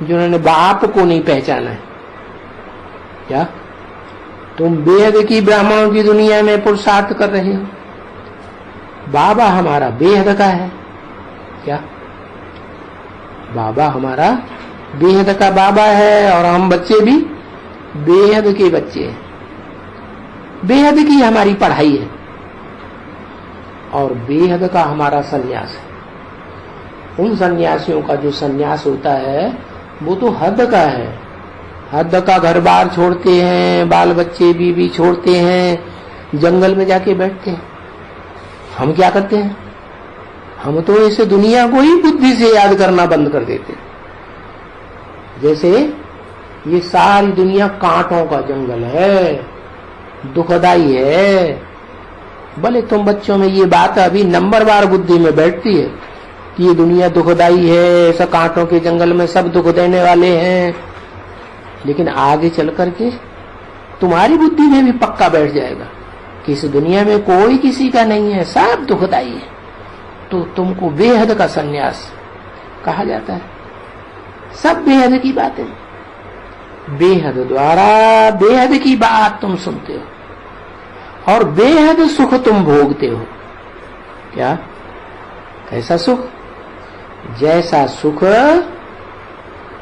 जिन्होंने बाप को नहीं पहचाना है। क्या तुम बेहद की ब्राह्मणों की दुनिया में पुरुषार्थ कर रहे हो? बाबा हमारा बेहद का है। क्या बाबा हमारा बेहद का बाबा है और हम बच्चे भी बेहद के बच्चे हैं। बेहद की हमारी पढ़ाई है और बेहद का हमारा सन्यास है। उन सन्यासियों का जो सन्यास होता है वो तो हद का है। हद का घर बार छोड़ते हैं, बाल बच्चे बीवी छोड़ते हैं, जंगल में जाके बैठते हैं। हम क्या करते हैं? हम तो इस दुनिया को ही बुद्धि से याद करना बंद कर देते हैं। जैसे ये सारी दुनिया कांटों का जंगल है, दुखदाई है। भले तुम बच्चों में ये बात अभी नंबरवार बुद्धि में बैठती है कि ये दुनिया दुखदाई है, ऐसा कांटों के जंगल में सब दुख देने वाले हैं, लेकिन आगे चल करके तुम्हारी बुद्धि में भी पक्का बैठ जाएगा कि इस दुनिया में कोई किसी का नहीं है, सब दुखदाई है। तो तुमको बेहद का सन्यास कहा जाता है। सब बेहद की बातें, बेहद द्वारा बेहद की बात तुम सुनते हो और बेहद सुख तुम भोगते हो। क्या कैसा सुख? जैसा सुख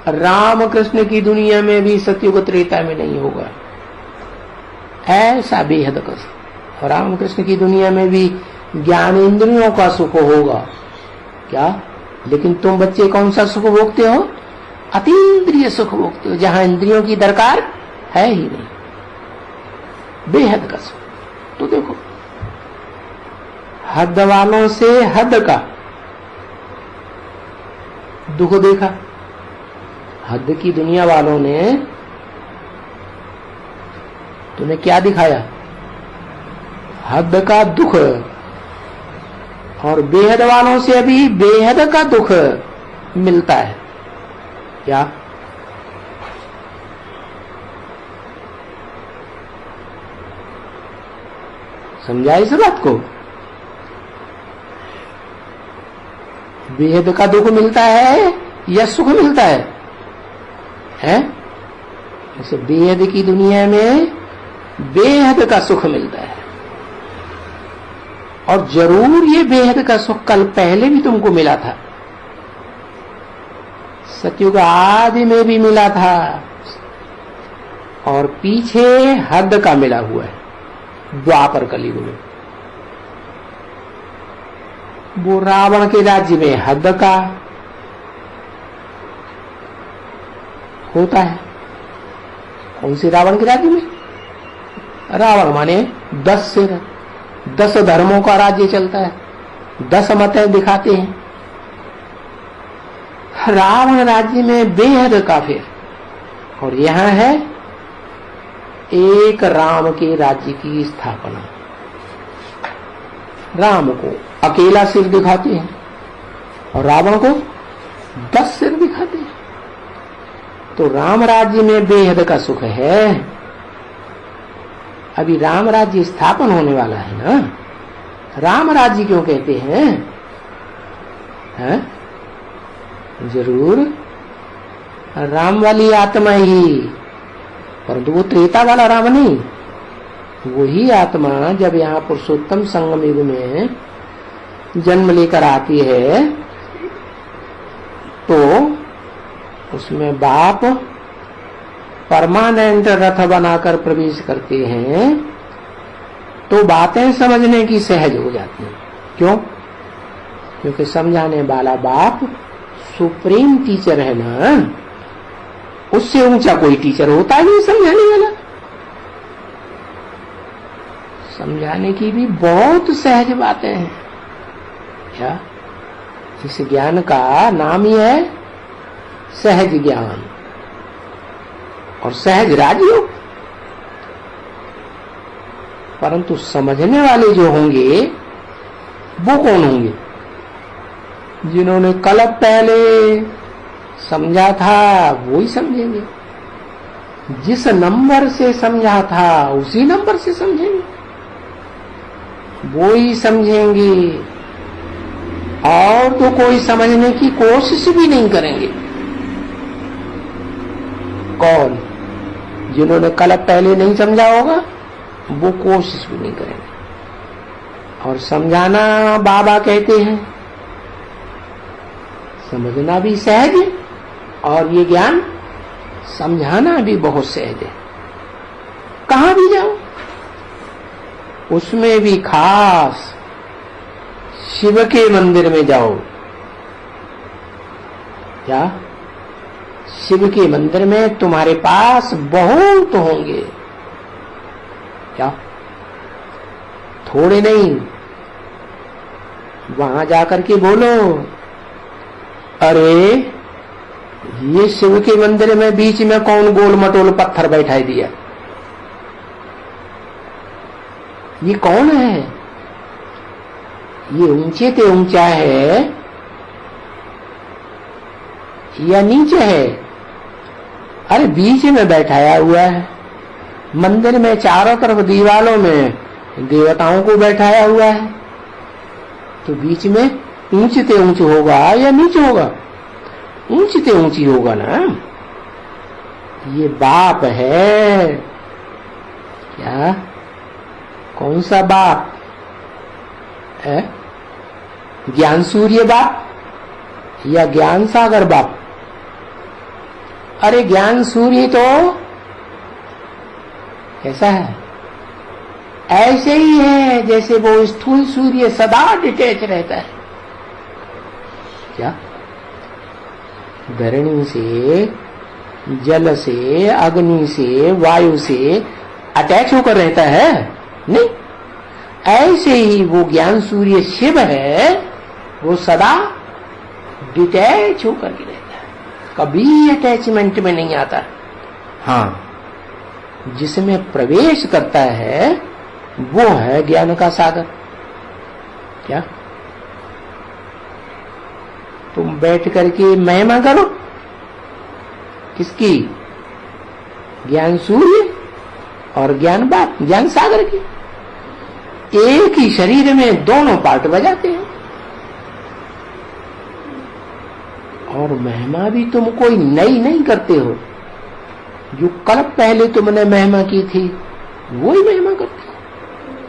राम कृष्ण की दुनिया में भी सतयुग त्रेता में नहीं होगा, ऐसा बेहद का सुख। राम कृष्ण की दुनिया में भी ज्ञान इंद्रियों का सुख होगा। क्या लेकिन तुम बच्चे कौन सा सुख भोगते हो? अतीन्द्रिय सुख भोगते हो, जहां इंद्रियों की दरकार है ही नहीं, बेहद का सुख। तो देखो हद वालों से हद का दुख देखा। हद की दुनिया वालों ने तुम्हें क्या दिखाया? हद का दुख। और बेहद वालों से अभी बेहद का दुख मिलता है। क्या समझा इस बात को? बेहद का दुख मिलता है या सुख मिलता है? ऐसे बेहद की दुनिया में बेहद का सुख मिलता है। और जरूर ये बेहद का सुख कल पहले भी तुमको मिला था, सतयुग आदि में भी मिला था, और पीछे हद का मिला हुआ है द्वापर कलयुग में। वो रावण के राज्य में हद का होता है। कौन से रावण के राज्य में? रावण माने 10 सिर, 10 धर्मों का राज्य चलता है, 10 मतें दिखाते हैं। रावण राज्य में बेहद काफिर, और यहां है एक राम के राज्य की स्थापना। राम को अकेला सिर दिखाते हैं और रावण को 10 सिर दिखाते हैं। तो राम राज्य में बेहद का सुख है। अभी राम राज्य स्थापन होने वाला है ना। राम राज्य क्यों कहते हैं? जरूर राम वाली आत्मा ही, परंतु वो त्रेता वाला राम नहीं। वही आत्मा जब यहाँ पुरुषोत्तम संगम युग में जन्म लेकर आती है तो उसमें बाप परमानेंट रथ बनाकर प्रवेश करते हैं, तो बातें समझने की सहज हो जाती हैं। क्यों? क्योंकि समझाने वाला बाप सुप्रीम टीचर है ना। उससे ऊंचा कोई टीचर होता ही नहीं समझाने वाला। समझाने की भी बहुत सहज बातें हैं। क्या? इस ज्ञान का नाम ही है सहज ज्ञान और सहज राजयोग। परंतु समझने वाले जो होंगे वो कौन होंगे? जिन्होंने कल पहले समझा था वो ही समझेंगे। जिस नंबर से समझा था उसी नंबर से समझेंगे, वो ही समझेंगे और तो कोई समझने की कोशिश भी नहीं करेंगे। कौन? जिन्होंने कल पहले नहीं समझा होगा वो कोशिश भी नहीं करेंगे। और समझाना बाबा कहते हैं, समझना भी सहज है और ये ज्ञान समझाना भी बहुत सहज है। कहां भी जाओ उसमें भी खास शिव के मंदिर में जाओ। क्या? शिव के मंदिर में तुम्हारे पास बहुत होंगे। क्या? थोड़े नहीं। वहां जाकर के बोलो, अरे ये शिव के मंदिर में बीच में कौन गोल मटोल पत्थर बैठाई दिया? ये कौन है? ये ऊंचे ते ऊंचा है या नीचे है? अरे बीच में बैठाया हुआ है। मंदिर में चारों तरफ दीवालों में देवताओं को बैठाया हुआ है, तो बीच में ऊंचे ते ऊंच होगा या नीचे होगा? ऊंची ते ऊंची होगा ना। ये बाप है। क्या? कौन सा बाप है? ज्ञान सूर्य बाप या ज्ञान सागर बाप? अरे ज्ञान सूर्य तो कैसा है? ऐसे ही है जैसे वो स्थूल सूर्य सदा डिटेच रहता है। क्या? धरणी से, जल से, अग्नि से, वायु से अटैच होकर रहता है? नहीं। ऐसे ही वो ज्ञान सूर्य शिव है, वो सदा डिटैच होकर के रहता है, कभी अटैचमेंट में नहीं आता। हाँ, जिसमें प्रवेश करता है वो है ज्ञान का सागर। क्या? तुम बैठ करके महिमा करो किसकी? ज्ञान सूर्य और ज्ञान बाप, ज्ञान सागर की। एक ही शरीर में दोनों पार्ट बजाते हैं। और महिमा भी तुम कोई नई नहीं करते हो। जो कल पहले तुमने महिमा की थी वही महिमा करते हो।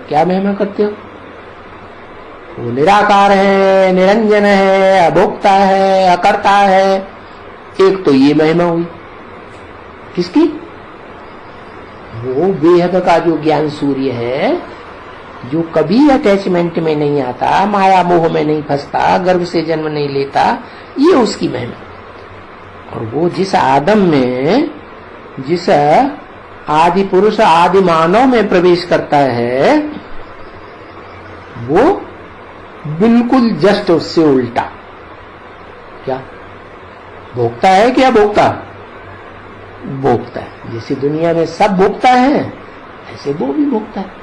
क्या महिमा करते हो? वो निराकार है, निरंजन है, अभोक्ता है, अकर्ता है। एक तो ये महिमा हुई किसकी? वो बेहद का जो ज्ञान सूर्य है, जो कभी अटैचमेंट में नहीं आता, माया मोह में नहीं फंसता, गर्भ से जन्म नहीं लेता, ये उसकी महिमा। और वो जिस आदम में, जिस आदि पुरुष आदि मानव में प्रवेश करता है, वो बिल्कुल जस्ट उससे उल्टा। क्या भोगता है? क्या भोगता? भोगता है। जैसे दुनिया में सब भोगता है, ऐसे वो भी भोगता है।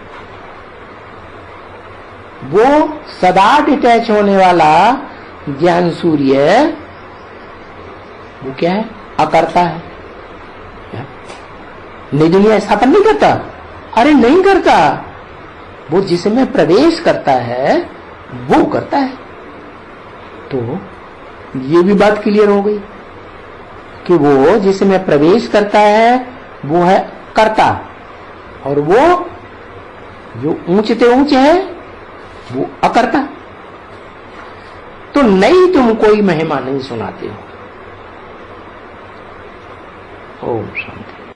वो सदा डिटैच होने वाला ज्ञान सूर्य, वो क्या है? अकर्ता है। नहीं, दुनिया स्थापन नहीं करता? अरे नहीं करता, वो जिसमें प्रवेश करता है वो करता है। तो ये भी बात क्लियर हो गई कि वो जिसमें प्रवेश करता है वो है कर्ता, और वो जो ऊंचते ऊंचे है वो अकर्ता। तो नहीं, तुम कोई महिमा नहीं सुनाते हो। ओम शांति।